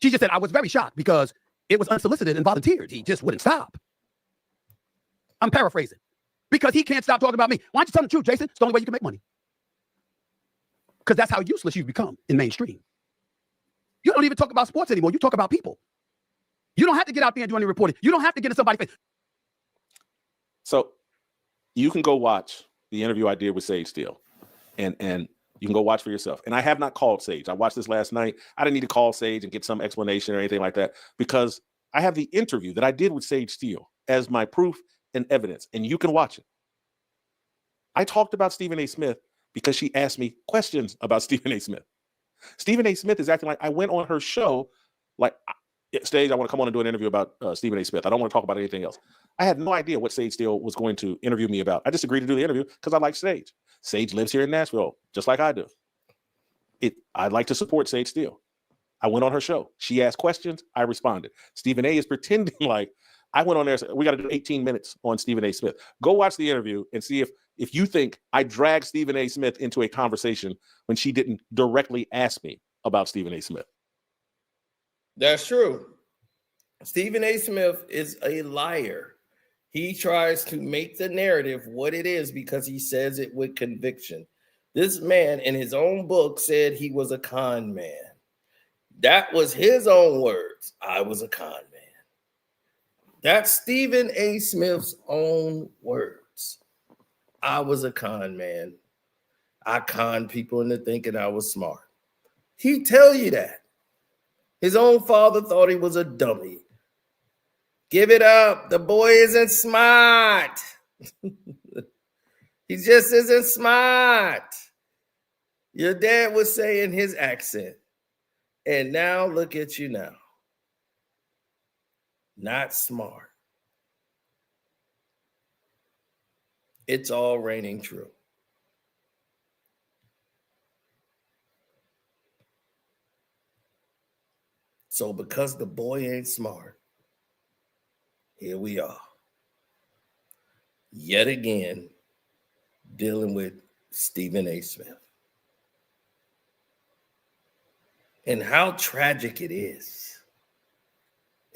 She just said, I was very shocked because it was unsolicited and volunteered. He just wouldn't stop. I'm paraphrasing. Because he can't stop talking about me. Why don't you tell the truth, Jason? It's the only way you can make money. Because that's how useless you've become in mainstream. You don't even talk about sports anymore. You talk about people. You don't have to get out there and do any reporting. You don't have to get in somebody's face. So you can go watch the interview I did with Sage Steele. And you can go watch for yourself. And I have not called Sage. I watched this last night. I didn't need to call Sage and get some explanation or anything like that because I have the interview that I did with Sage Steele as my proof and evidence, and you can watch it. I talked about Stephen A. Smith because she asked me questions about Stephen A. Smith. Stephen A. Smith is acting like I went on her show, like, Sage, I want to come on and do an interview about Stephen A. Smith. I don't want to talk about anything else. I had no idea what Sage Steele was going to interview me about. I just agreed to do the interview because I like Sage. Sage lives here in Nashville, just like I do. I'd like to support Sage Steele. I went on her show. She asked questions. I responded. Stephen A. is pretending like I went on there. We got to do 18 minutes on Stephen A. Smith. Go watch the interview and see if you think I dragged Stephen A. Smith into a conversation when she didn't directly ask me about Stephen A. Smith. That's true. Stephen A. Smith is a liar. He tries to make the narrative what it is because he says it with conviction. This man in his own book said he was a con man. That was his own words. I was a con man. That's Stephen A. Smith's own words. I was a con man. I conned people into thinking I was smart. He tell you that. His own father thought he was a dummy. Give it up. The boy isn't smart. He just isn't smart. Your dad was saying his accent. And now look at you now. Not smart. It's all reigning true. So because the boy ain't smart, here we are. Yet again, dealing with Stephen A. Smith. And how tragic it is.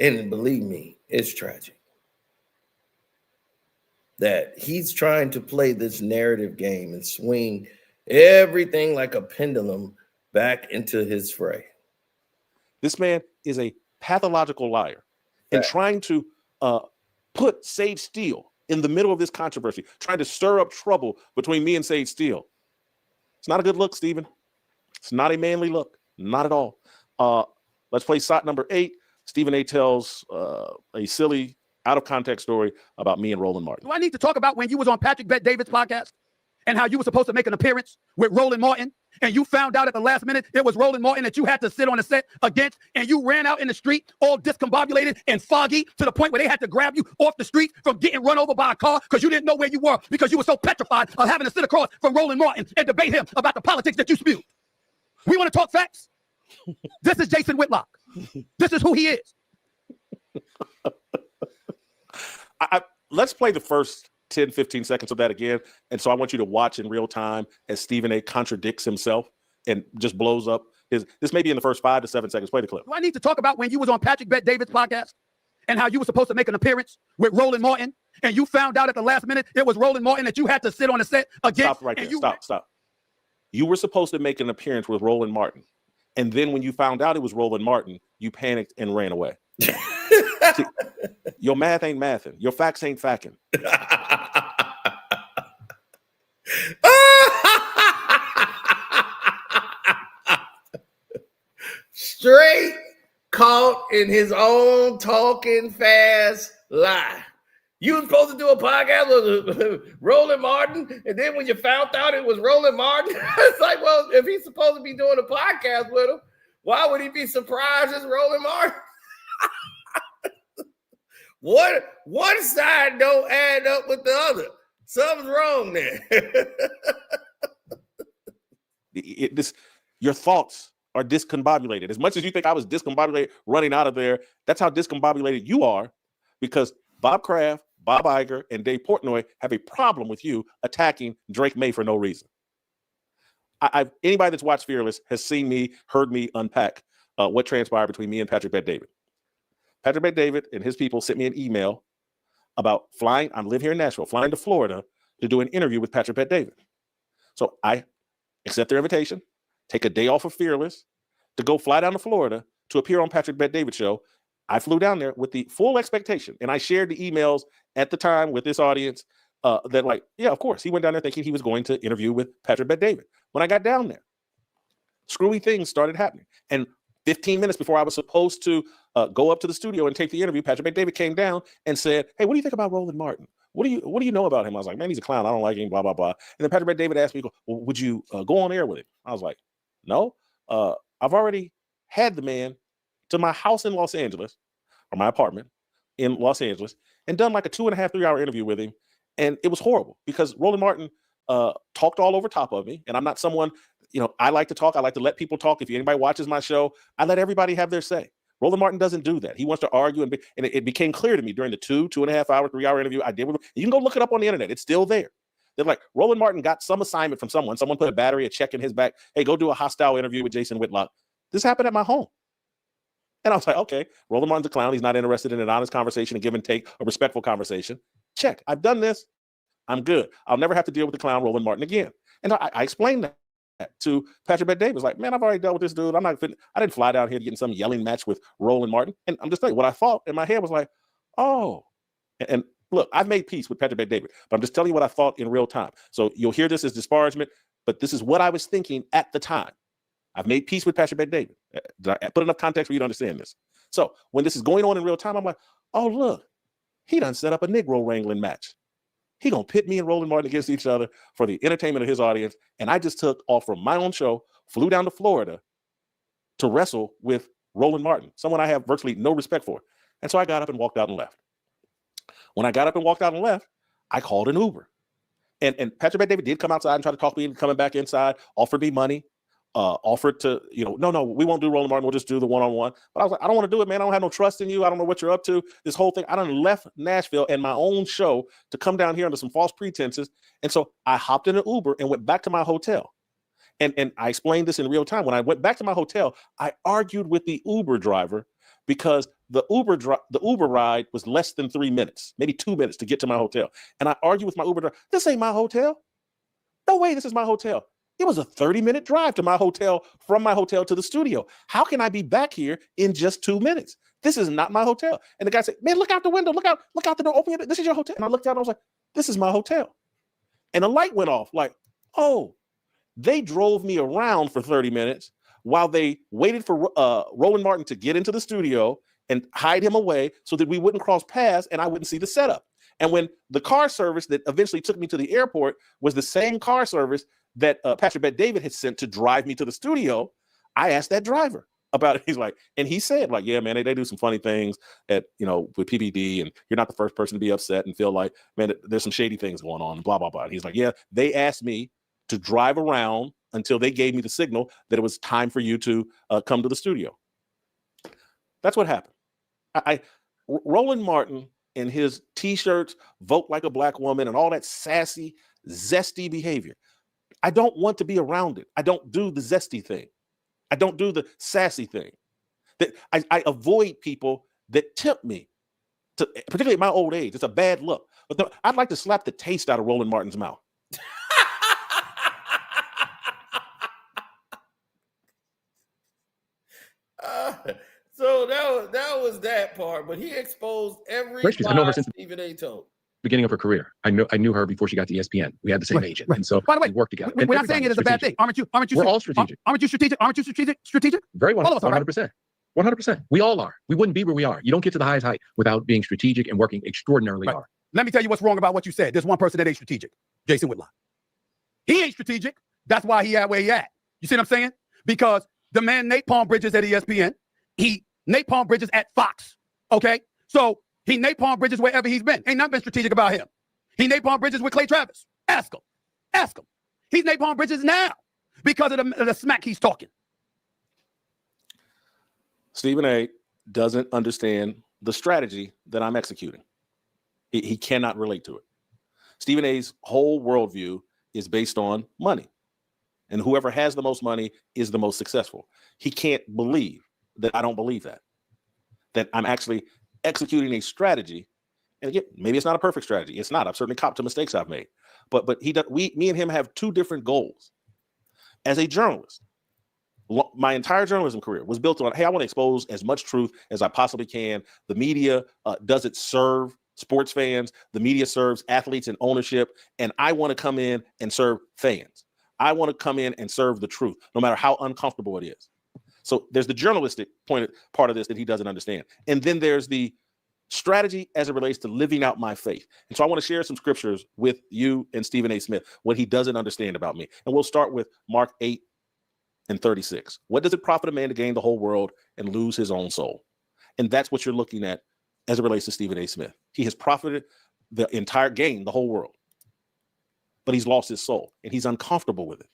And believe me, it's tragic that he's trying to play this narrative game and swing everything like a pendulum back into his fray. This man is a pathological liar and trying to put Sage Steele in the middle of this controversy, trying to stir up trouble between me and Sage Steele. It's not a good look, Stephen. It's not a manly look. Not at all. Let's play shot number 8. Stephen A. tells a silly, out-of-context story about me and Roland Martin. Do I need to talk about when you was on Patrick Bet David's podcast and how you were supposed to make an appearance with Roland Martin and you found out at the last minute it was Roland Martin that you had to sit on the set against and you ran out in the street all discombobulated and foggy to the point where they had to grab you off the street from getting run over by a car because you didn't know where you were because you were so petrified of having to sit across from Roland Martin and debate him about the politics that you spewed. We want to talk facts? This is Jason Whitlock. This is who he is. Let's play the first 10, 15 seconds of that again. And so I want you to watch in real time as Stephen A. contradicts himself and just blows up. This may be in the first 5 to 7 seconds. Play the clip. Do I need to talk about when you was on Patrick Bet David's podcast and how you were supposed to make an appearance with Roland Martin and you found out at the last minute it was Roland Martin that you had to sit on the set against? Stop right there. Stop. You were supposed to make an appearance with Roland Martin. And then when you found out it was Roland Martin, you panicked and ran away. See, your math ain't mathing. Your facts ain't facking. Straight caught in his own talking fast lie. You were supposed to do a podcast with Roland Martin, and then when you found out it was Roland Martin, it's like, well, if he's supposed to be doing a podcast with him, why would he be surprised it's Roland Martin? One side don't add up with the other. Something's wrong there. Your thoughts are discombobulated. As much as you think I was discombobulated running out of there, that's how discombobulated you are, because Bob Kraft, Bob Iger, and Dave Portnoy have a problem with you attacking Drake May for no reason. Anybody that's watched Fearless has seen me, heard me unpack what transpired between me and Patrick Bet-David. Patrick Bet-David and his people sent me an email about flying. I live here in Nashville, flying to Florida to do an interview with Patrick Bet-David. So I accept their invitation, take a day off of Fearless to go fly down to Florida to appear on Patrick Bet-David's show. I flew down there with the full expectation, and I shared the emails at the time with this audience that, like, yeah, of course, he went down there thinking he was going to interview with Patrick Bet-David. When I got down there, screwy things started happening. And 15 minutes before I was supposed to go up to the studio and take the interview, Patrick Bet-David came down and said, "Hey, what do you think about Roland Martin? What do you know about him?" I was like, "Man, he's a clown. I don't like him, blah, blah, blah." And then Patrick Bet-David asked me, "Well, would you go on air with him?" I was like, "No, I've already had the man to my house in Los Angeles, or my apartment in Los Angeles, and done like a 2.5, 3-hour interview with him. And it was horrible because Roland Martin talked all over top of me. And I'm not someone, I like to talk. I like to let people talk. If anybody watches my show, I let everybody have their say. Roland Martin doesn't do that. He wants to argue. And it became clear to me during the 2.5 hour, 3-hour interview I did with him. You can go look it up on the internet. It's still there. They're like, Roland Martin got some assignment from someone. Someone put a check in his back. Hey, go do a hostile interview with Jason Whitlock. This happened at my home. And I was like, okay, Roland Martin's a clown. He's not interested in an honest conversation, a give and take, a respectful conversation. Check. I've done this. I'm good. I'll never have to deal with the clown Roland Martin again. And I explained that to Patrick Bet-David. Like, man, I've already dealt with this dude. I didn't fly down here to get in some yelling match with Roland Martin. And I'm just telling you, what I thought in my head was like, oh. And look, I've made peace with Patrick Bet-David, but I'm just telling you what I thought in real time. So you'll hear this as disparagement, but this is what I was thinking at the time. I've made peace with Patrick Bet-David. Did I put enough context for you to understand this? So when this is going on in real time, I'm like, oh, look, he done set up a Negro wrangling match. He gonna pit me and Roland Martin against each other for the entertainment of his audience. And I just took off from my own show, flew down to Florida to wrestle with Roland Martin, someone I have virtually no respect for. And so I got up and walked out and left. When I got up and walked out and left, I called an Uber. And Patrick Bet-David did come outside and try to talk me into coming back inside, offered me money, offered to, no, we won't do Roland Martin. We'll just do the one-on-one. But I was like, I don't want to do it, man. I don't have no trust in you. I don't know what you're up to. This whole thing. I done left Nashville and my own show to come down here under some false pretenses. And so I hopped in an Uber and went back to my hotel. And I explained this in real time. When I went back to my hotel, I argued with the Uber driver because the Uber ride was less than 3 minutes, maybe 2 minutes to get to my hotel. And I argued with my Uber driver, this ain't my hotel. No way, this is my hotel. It was a 30-minute drive to my hotel, from my hotel to the studio. How can I be back here in just 2 minutes? This is not my hotel. And the guy said, man, look out the window. Look out the door. Open it. This is your hotel. And I looked out and I was like, this is my hotel. And a light went off like, oh, they drove me around for 30 minutes while they waited for Roland Martin to get into the studio and hide him away so that we wouldn't cross paths and I wouldn't see the setup. And when the car service that eventually took me to the airport was the same car service that Patrick Bet-David had sent to drive me to the studio, I asked that driver about it. He's like, and he said, like, yeah, man, they do some funny things with PBD, and you're not the first person to be upset and feel like, man, there's some shady things going on, blah, blah, blah. And he's like, yeah, they asked me to drive around until they gave me the signal that it was time for you to come to the studio. That's what happened. Roland Martin and his T-shirts, vote like a black woman, and all that sassy, zesty behavior. I don't want to be around it. I don't do the zesty thing. I don't do the sassy thing. That I avoid people that tempt me, particularly at my old age. It's a bad look. But I'd like to slap the taste out of Roland Martin's mouth. So that was that part, but he exposed every I know her since Stephen A. told. Beginning of her career. I knew her before she got to ESPN. We had the same agent, and so by the way, we worked together. We're not saying it is a bad thing. Aren't you? We're all strategic. Aren't you strategic? Aren't you strategic? Very well. All of us are, right? 100%. 100%. We all are. We wouldn't be where we are. You don't get to the highest height without being strategic and working extraordinarily hard. Let me tell you what's wrong about what you said. There's one person that ain't strategic, Jason Whitlock. He ain't strategic. That's why he at where he at. You see what I'm saying? Because the man napalm Bridges at ESPN, he napalm Bridges at Fox. Okay, so he napalm Bridges wherever he's been. Ain't nothing been strategic about him. He napalm bridges with Clay Travis. Ask him. Ask him. He's napalm bridges now because of the smack he's talking. Stephen A. doesn't understand the strategy that I'm executing. He cannot relate to it. Stephen A.'s whole worldview is based on money. And whoever has the most money is the most successful. He can't believe that I don't believe that I'm actually executing a strategy. And again, maybe it's not a perfect strategy. It's not. I've certainly copped to mistakes I've made. But me and him have two different goals. As a journalist, my entire journalism career was built on, hey, I want to expose as much truth as I possibly can. The media doesn't serve sports fans. The media serves athletes and ownership. And I want to come in and serve fans. I want to come in and serve the truth, no matter how uncomfortable it is. So there's the journalistic part of this that he doesn't understand. And then there's the strategy as it relates to living out my faith. And so I want to share some scriptures with you and Stephen A. Smith, what he doesn't understand about me. And we'll start with Mark 8:36. What does it profit a man to gain the whole world and lose his own soul? And that's what you're looking at as it relates to Stephen A. Smith. He has profited the entire game, the whole world, but he's lost his soul and he's uncomfortable with it.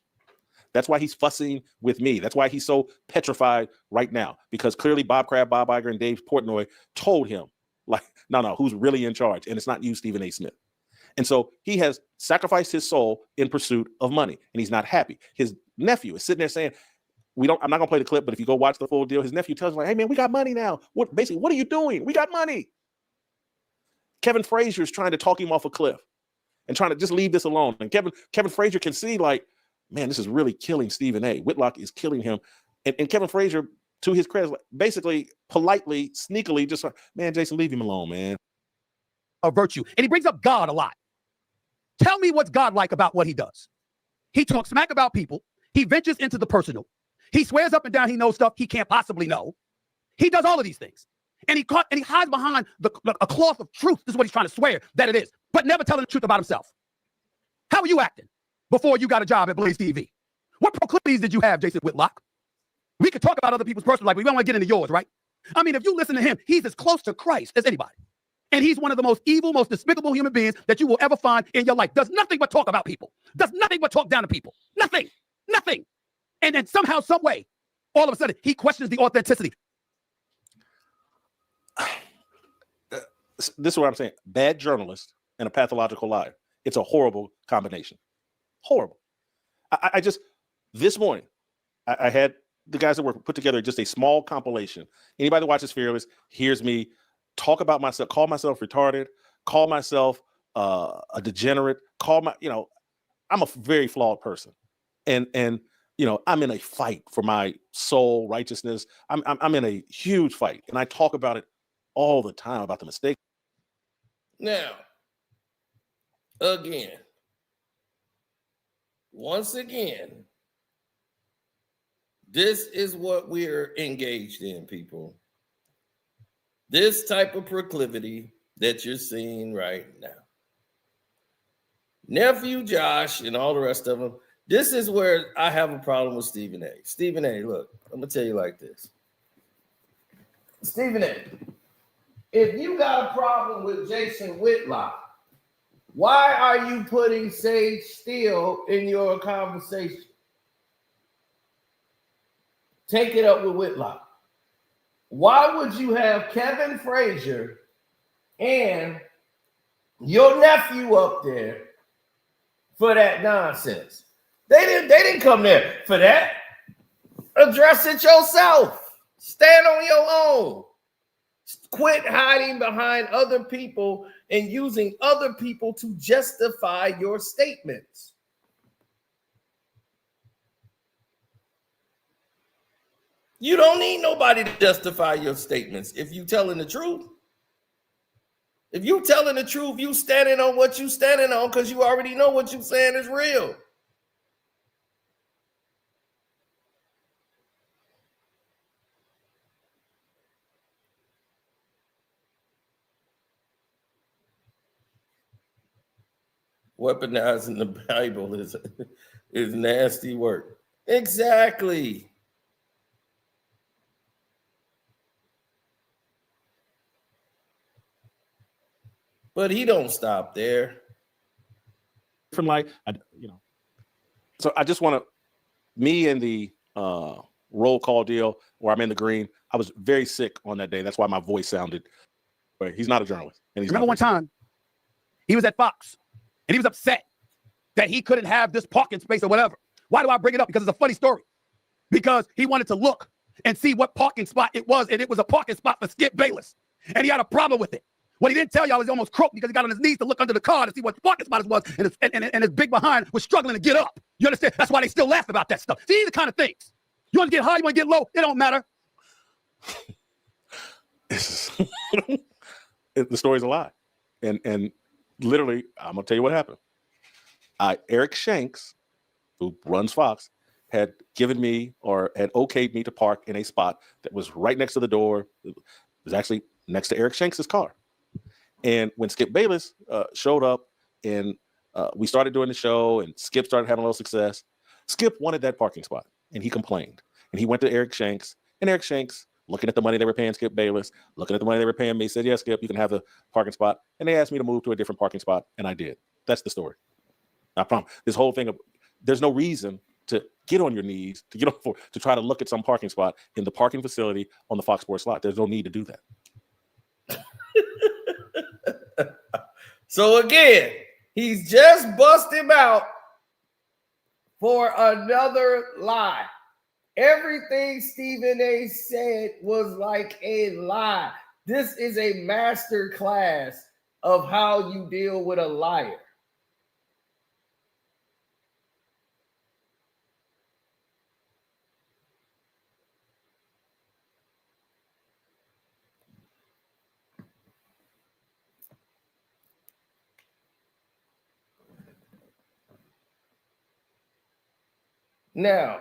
That's why he's fussing with me. That's why he's so petrified right now, because clearly Bob Kraft, Bob Iger, and Dave Portnoy told him, like, no, who's really in charge? And it's not you, Stephen A. Smith. And so he has sacrificed his soul in pursuit of money, and he's not happy. His nephew is sitting there saying, I'm not going to play the clip, but if you go watch the full deal, his nephew tells him, like, hey, man, we got money now. What are you doing? We got money. Kevin Frazier is trying to talk him off a cliff and trying to just leave this alone. And Kevin Frazier can see, like, man, this is really killing Stephen A. Whitlock is killing him. And Kevin Frazier, to his credit, basically politely, sneakily, just like, man, Jason, leave him alone, man. A virtue. And he brings up God a lot. Tell me what's God like about what he does. He talks smack about people. He ventures into the personal. He swears up and down he knows stuff he can't possibly know. He does all of these things. And he hides behind a cloth of truth. This is what he's trying to swear that it is, but never telling the truth about himself. How are you acting before you got a job at Blaze TV? What proclivities did you have, Jason Whitlock? We could talk about other people's personal life, but we don't want to get into yours, right? I mean, if you listen to him, he's as close to Christ as anybody. And he's one of the most evil, most despicable human beings that you will ever find in your life. Does nothing but talk about people. Does nothing but talk down to people. Nothing. And then somehow, some way, all of a sudden, he questions the authenticity. This is what I'm saying. Bad journalist and a pathological liar. It's a horrible combination. Horrible. I just, this morning, I had the guys that work put together just a small compilation. Anybody that watches Fearless hears me talk about myself, call myself retarded, call myself a degenerate, I'm a very flawed person. And I'm in a fight for my soul, righteousness. I'm in a huge fight. And I talk about it all the time, about the mistake. Now, once again, this is what we're engaged in, people. This type of proclivity that you're seeing right now. Nephew Josh and all the rest of them, this is where I have a problem with Stephen A. Stephen A, look, I'm going to tell you like this. Stephen A, if you got a problem with Jason Whitlock, why are you putting Sage Steele in your conversation? Take it up with Whitlock. Why would you have Kevin Frazier and your nephew up there for that nonsense? They didn't come there for that. Address it yourself. Stand on your own. Quit hiding behind other people and using other people to justify your statements. You don't need nobody to justify your statements if you're telling the truth. If you're telling the truth, you standing on what you standing on because you already know what you're saying is real. Weaponizing the Bible is nasty work. Exactly. But he don't stop there. different light. So I just want to, me and the roll call deal where I'm in the green, I was very sick on that day. That's why my voice sounded, but he's not a journalist. And he's remember one time he was at Fox and he was upset that he couldn't have this parking space or whatever. Why do I bring it up? Because it's a funny story. Because he wanted to look and see what parking spot it was, and it was a parking spot for Skip Bayless. And he had a problem with it. What he didn't tell y'all is he almost croaked because he got on his knees to look under the car to see what the parking spot it was, and his big behind was struggling to get up. You understand? That's why they still laugh about that stuff. See, these are the kind of things. You want to get high, you want to get low, it don't matter. The story's a lie. And literally, I'm going to tell you what happened. Eric Shanks, who runs Fox, had given me or had okayed me to park in a spot that was right next to the door. It was actually next to Eric Shanks' car. And when Skip Bayless showed up and we started doing the show and Skip started having a little success, Skip wanted that parking spot and he complained. And he went to Eric Shanks, and Eric Shanks, looking at the money they were paying Skip Bayless, looking at the money they were paying me, said, "Yes, Skip, you can have the parking spot." And they asked me to move to a different parking spot, and I did. That's the story. I promise. This whole thing of there's no reason to get on your knees, to get on for, to try to look at some parking spot in the parking facility on the Fox Sports lot. There's no need to do that. So again, he's just bust him out for another lie. Everything Stephen A. said was like a lie. This is a master class of how you deal with a liar. Now,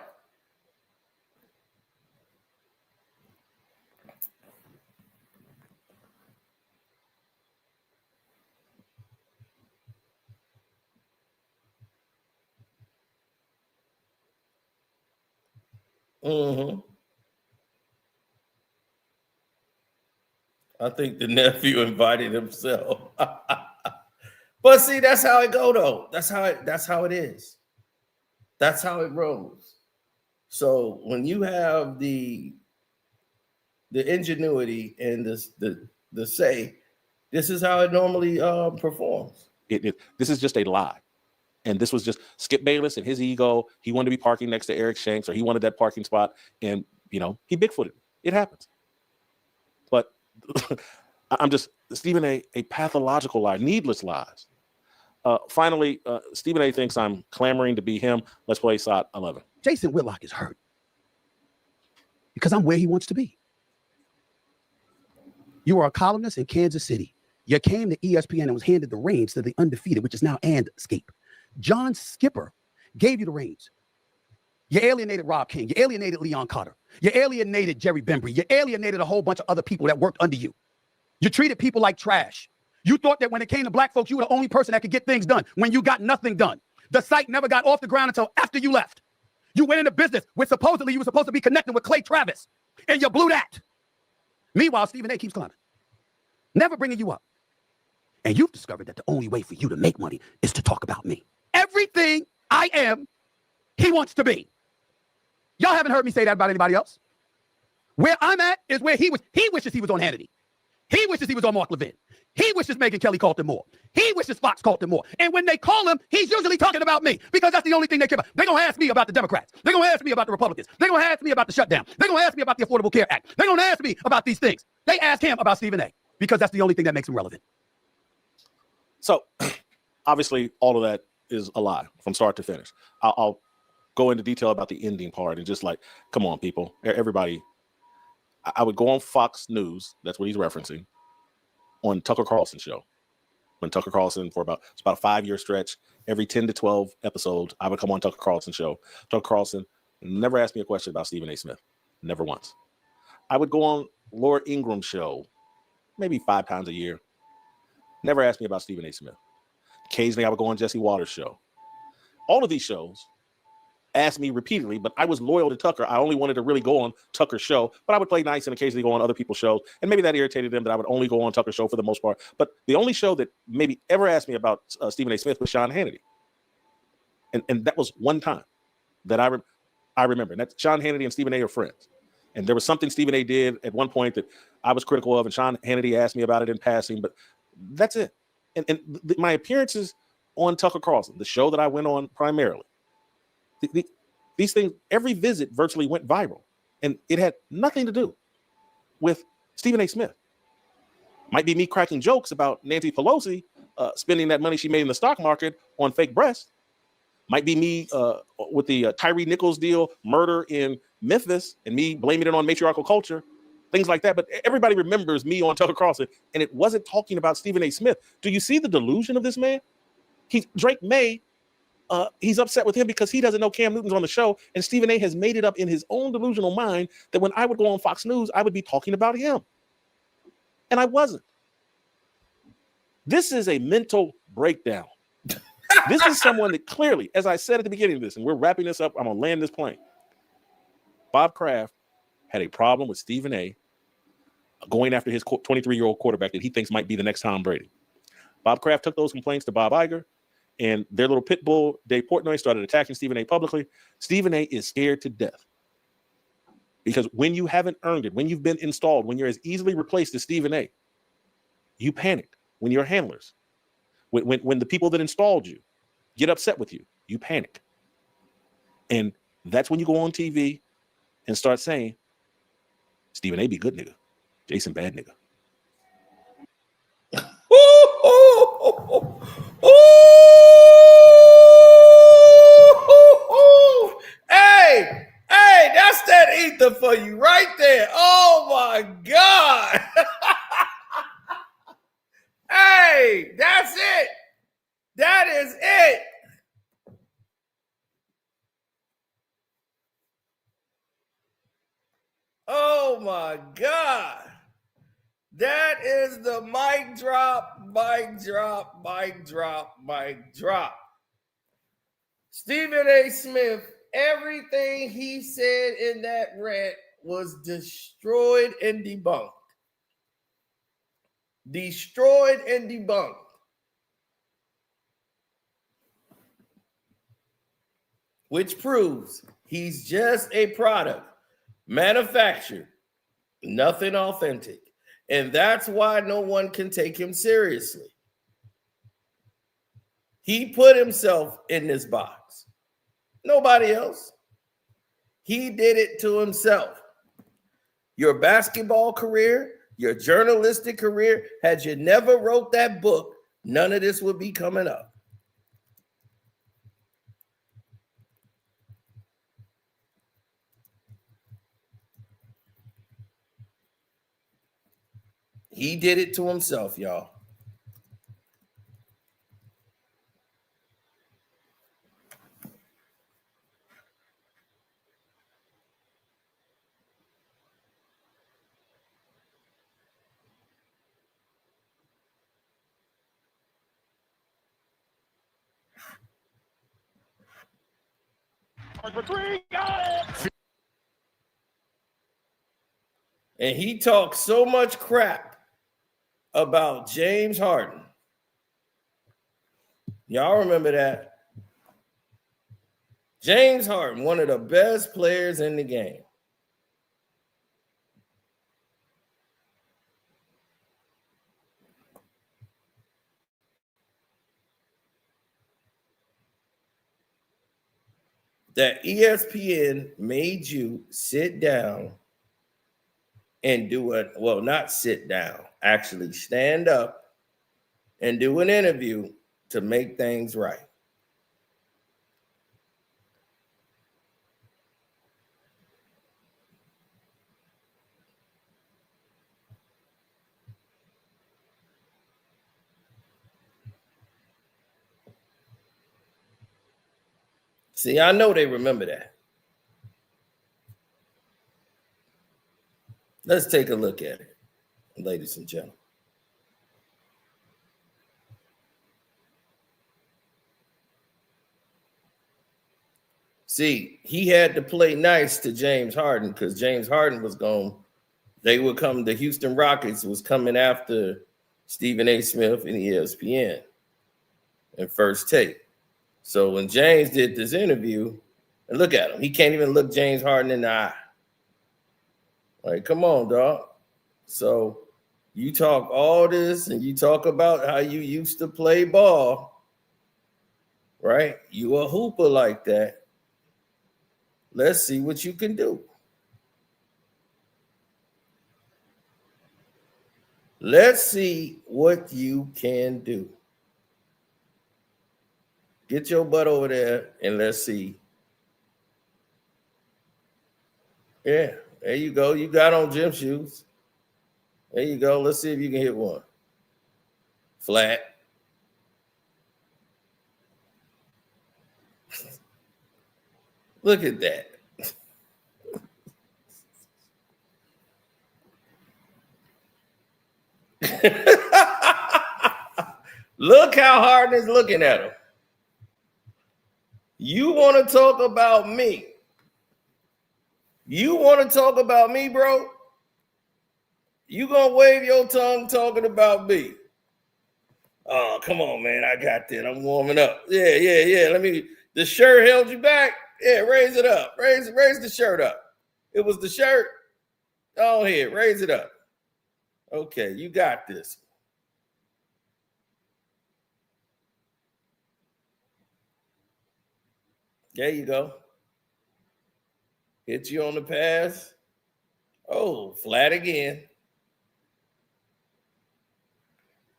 I think the nephew invited himself. But see, that's how it go though. That's how it is. That's how it rolls. So when you have the ingenuity and the say, this is how it normally performs. This is just a lie. And this was just Skip Bayless and his ego. He wanted to be parking next to Eric Shanks, or he wanted that parking spot. And, he Bigfooted. It happens. But I'm just, Stephen A., a pathological lie, needless lies. Finally, Stephen A. thinks I'm clamoring to be him. Let's play SOT 11. Jason Whitlock is hurt because I'm where he wants to be. You were a columnist in Kansas City. You came to ESPN and was handed the reins to the undefeated, which is now Andscape. John Skipper gave you the reins. You alienated Rob King. You alienated Leon Carter. You alienated Jerry Bembry. You alienated a whole bunch of other people that worked under you. You treated people like trash. You thought that when it came to black folks, you were the only person that could get things done when you got nothing done. The site never got off the ground until after you left. You went into business with supposedly you were supposed to be connected with Clay Travis, and you blew that. Meanwhile, Stephen A. keeps climbing, never bringing you up. And you've discovered that the only way for you to make money is to talk about me. Everything I am, he wants to be. Y'all haven't heard me say that about anybody else. Where I'm at is where he wishes he was on Hannity. He wishes he was on Mark Levin. He wishes Megyn Kelly called him more. He wishes Fox called him more. And when they call him, he's usually talking about me because that's the only thing they care about. They're going to ask me about the Democrats. They're going to ask me about the Republicans. They're going to ask me about the shutdown. They're going to ask me about the Affordable Care Act. They're going to ask me about these things. They ask him about Stephen A. because that's the only thing that makes him relevant. So obviously all of that is a lie from start to finish. I'll go into detail about the ending part and just like, come on, people, everybody. I would go on Fox News. That's what he's referencing. On Tucker Carlson's show. When Tucker Carlson, for about a 5-year stretch, every 10 to 12 episodes, I would come on Tucker Carlson's show. Tucker Carlson never asked me a question about Stephen A. Smith. Never once. I would go on Laura Ingram's show maybe 5 times a year. Never asked me about Stephen A. Smith. Occasionally, I would go on Jesse Waters' show. All of these shows asked me repeatedly, but I was loyal to Tucker. I only wanted to really go on Tucker's show, but I would play nice and occasionally go on other people's shows. And maybe that irritated them that I would only go on Tucker's show for the most part. But the only show that maybe ever asked me about Stephen A. Smith was Sean Hannity. And that was one time that I remember. And that's Sean Hannity and Stephen A. are friends. And there was something Stephen A. did at one point that I was critical of, and Sean Hannity asked me about it in passing, but that's it. And my appearances on Tucker Carlson, the show that I went on primarily, these things, every visit virtually went viral. And it had nothing to do with Stephen A. Smith. Might be me cracking jokes about Nancy Pelosi spending that money she made in the stock market on fake breasts. Might be me with the Tyree Nichols deal, murder in Memphis, and me blaming it on matriarchal culture, things like that. But everybody remembers me on Tucker Carlson, and it wasn't talking about Stephen A. Smith. Do you see the delusion of this man? Drake May, he's upset with him because he doesn't know Cam Newton's on the show, and Stephen A. has made it up in his own delusional mind that when I would go on Fox News, I would be talking about him. And I wasn't. This is a mental breakdown. This is someone that clearly, as I said at the beginning of this, and we're wrapping this up, I'm going to land this plane. Bob Kraft had a problem with Stephen A. going after his 23-year-old quarterback that he thinks might be the next Tom Brady. Bob Kraft took those complaints to Bob Iger, and their little pit bull, Dave Portnoy, started attacking Stephen A. publicly. Stephen A. is scared to death. Because when you haven't earned it, when you've been installed, when you're as easily replaced as Stephen A., you panic. When your handlers, when the people that installed you get upset with you, you panic. And that's when you go on TV and start saying, Stephen A. be good nigga, Jason bad nigga. Hey, that's that ether for you right there. Oh my God. Hey, that's it. That is it. Oh my God. That is the mic drop, mic drop, mic drop, mic drop. Stephen A. Smith, everything he said in that rant was destroyed and debunked. Destroyed and debunked. Which proves he's just a product, manufactured, nothing authentic. And that's why no one can take him seriously. He put himself in this box. Nobody else. He did it to himself. Your basketball career, your journalistic career, had you never wrote that book, none of this would be coming up. He did it to himself, y'all. And he talked so much crap about James Harden. Y'all remember that? James Harden, one of the best players in the game. That ESPN made you sit down and do it. Well, not sit down, actually stand up and do an interview to make things right. See, I know they remember that. Let's take a look at it, ladies and gentlemen. See, he had to play nice to James Harden because James Harden was going, they would come, the Houston Rockets was coming after Stephen A. Smith and ESPN and First Take. So when James did this interview, and look at him, he can't even look James Harden in the eye. Like, come on, dog. So you talk all this and you talk about how you used to play ball, right? You a hooper like that. Let's see what you can do. Let's see what you can do. Get your butt over there and let's see. Yeah, there you go. You got on gym shoes. There you go. Let's see if you can hit one. Flat. Look at that. Look how Harden is looking at him. You want to talk about me? You want to talk about me, bro? You gonna wave your tongue talking about me? Oh, come on, man. I got that. I'm warming up. Yeah. Let me. The shirt held you back. Yeah, raise it up. Raise the shirt up. It was the shirt. Go ahead, raise it up. Okay, you got this. There you go. Hit you on the pass. Oh, flat again.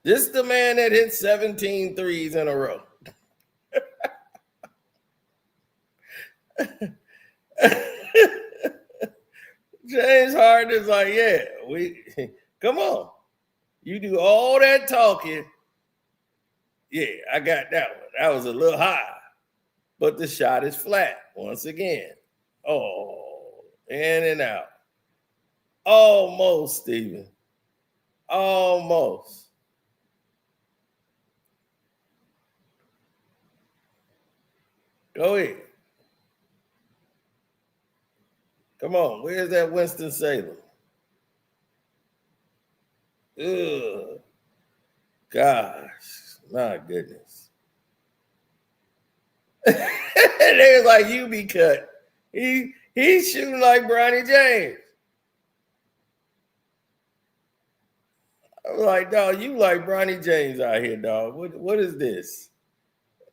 This is the man that hit 17 threes in a row. James Harden is like, yeah, come on. You do all that talking. Yeah, I got that one. That was a little high. But the shot is flat once again. Oh, in and out. Almost, Steven. Almost. Go ahead. Come on. Where's that Winston-Salem? Ugh. Gosh. My goodness. They was like, you be cut. He's shooting like Bronny James. I was like, dog, you like Bronny James out here, dog. What is this?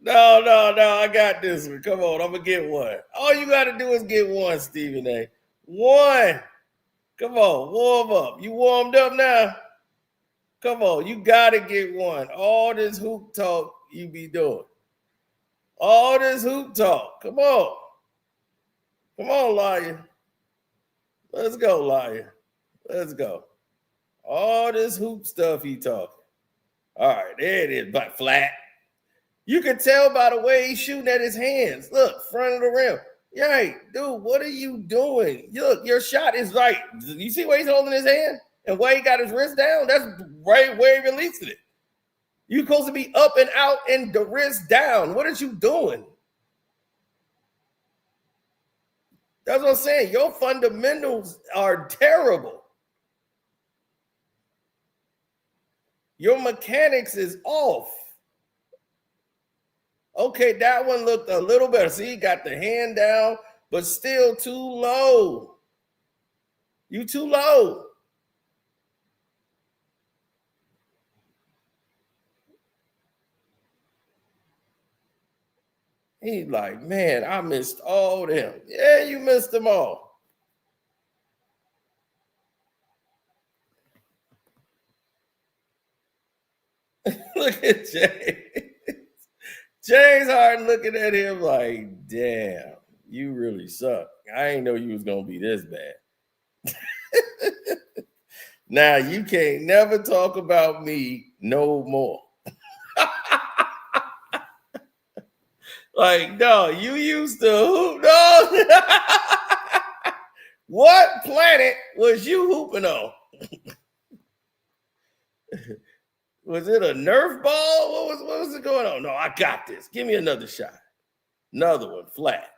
No, I got this one. Come on, I'm going to get one. All you got to do is get one, Stephen A. One. Come on, warm up. You warmed up now? Come on, you got to get one. All this hoop talk you be doing. All this hoop talk. Come on. Come on, liar. Let's go, liar. Let's go. All this hoop stuff he talking. All right, there it is, but flat. You can tell by the way he's shooting at his hands. Look, front of the rim. Yeah, dude, what are you doing? Look, your shot is right. You see where he's holding his hand and where he got his wrist down? That's right where he released it. You're supposed to be up and out and the wrist down. What are you doing? That's what I'm saying. Your fundamentals are terrible. Your mechanics is off. Okay, that one looked a little better. See, he got the hand down, but still too low. You too low. He's like, man, I missed all them. Yeah, you missed them all. Look at James. James Harden looking at him like, damn, you really suck. I ain't know you was going to be this bad. Now, you can't never talk about me no more. Like, no, you used to hoop, no. What planet was you hooping on? Was it a Nerf ball? What was it going on? No, I got this. Give me another shot. Another one, flat.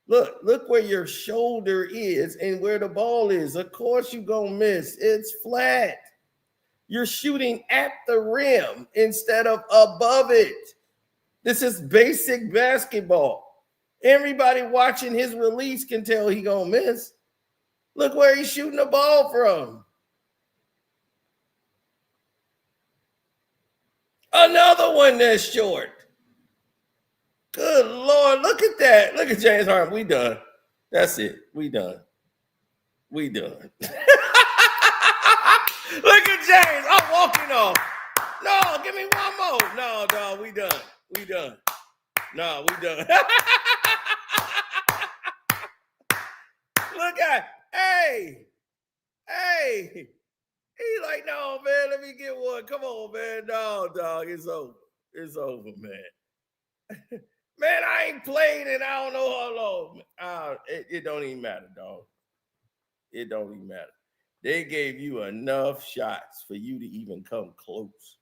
Look where your shoulder is and where the ball is. Of course you're going to miss. It's flat. You're shooting at the rim instead of above it. This is basic basketball. Everybody watching his release can tell he gonna miss. Look where he's shooting the ball from. Another one that's short. Good Lord, look at that. Look at James Harden. We done. That's it. We done. We done. Look at James. I'm walking off. No, give me one more. No, dog, we done. We done. No, we done. Look at, hey. He like, no, man, let me get one. Come on, man. No, dog, it's over. It's over, man. Man, I ain't played and I don't know how long. It don't even matter, dog. It don't even matter. They gave you enough shots for you to even come close.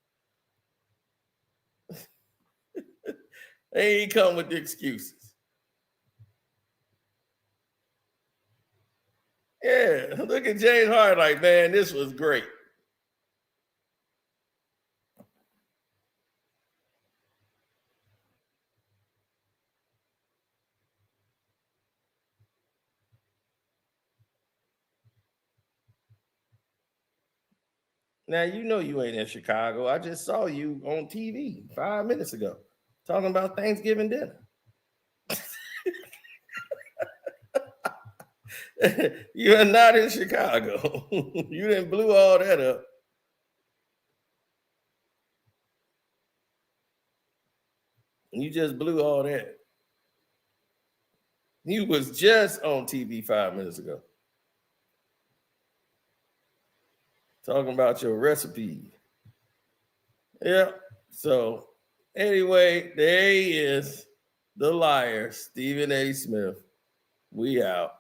They ain't come with the excuses. Yeah, look at James Harden like, man, this was great. Now, you know you ain't in Chicago. I just saw you on TV 5 minutes ago talking about Thanksgiving dinner. You are not in Chicago. You didn't blew all that up. You just blew all that. You was just on TV 5 minutes ago. Talking about your recipe. Yeah. So anyway, there he is, the liar, Stephen A. Smith. We out.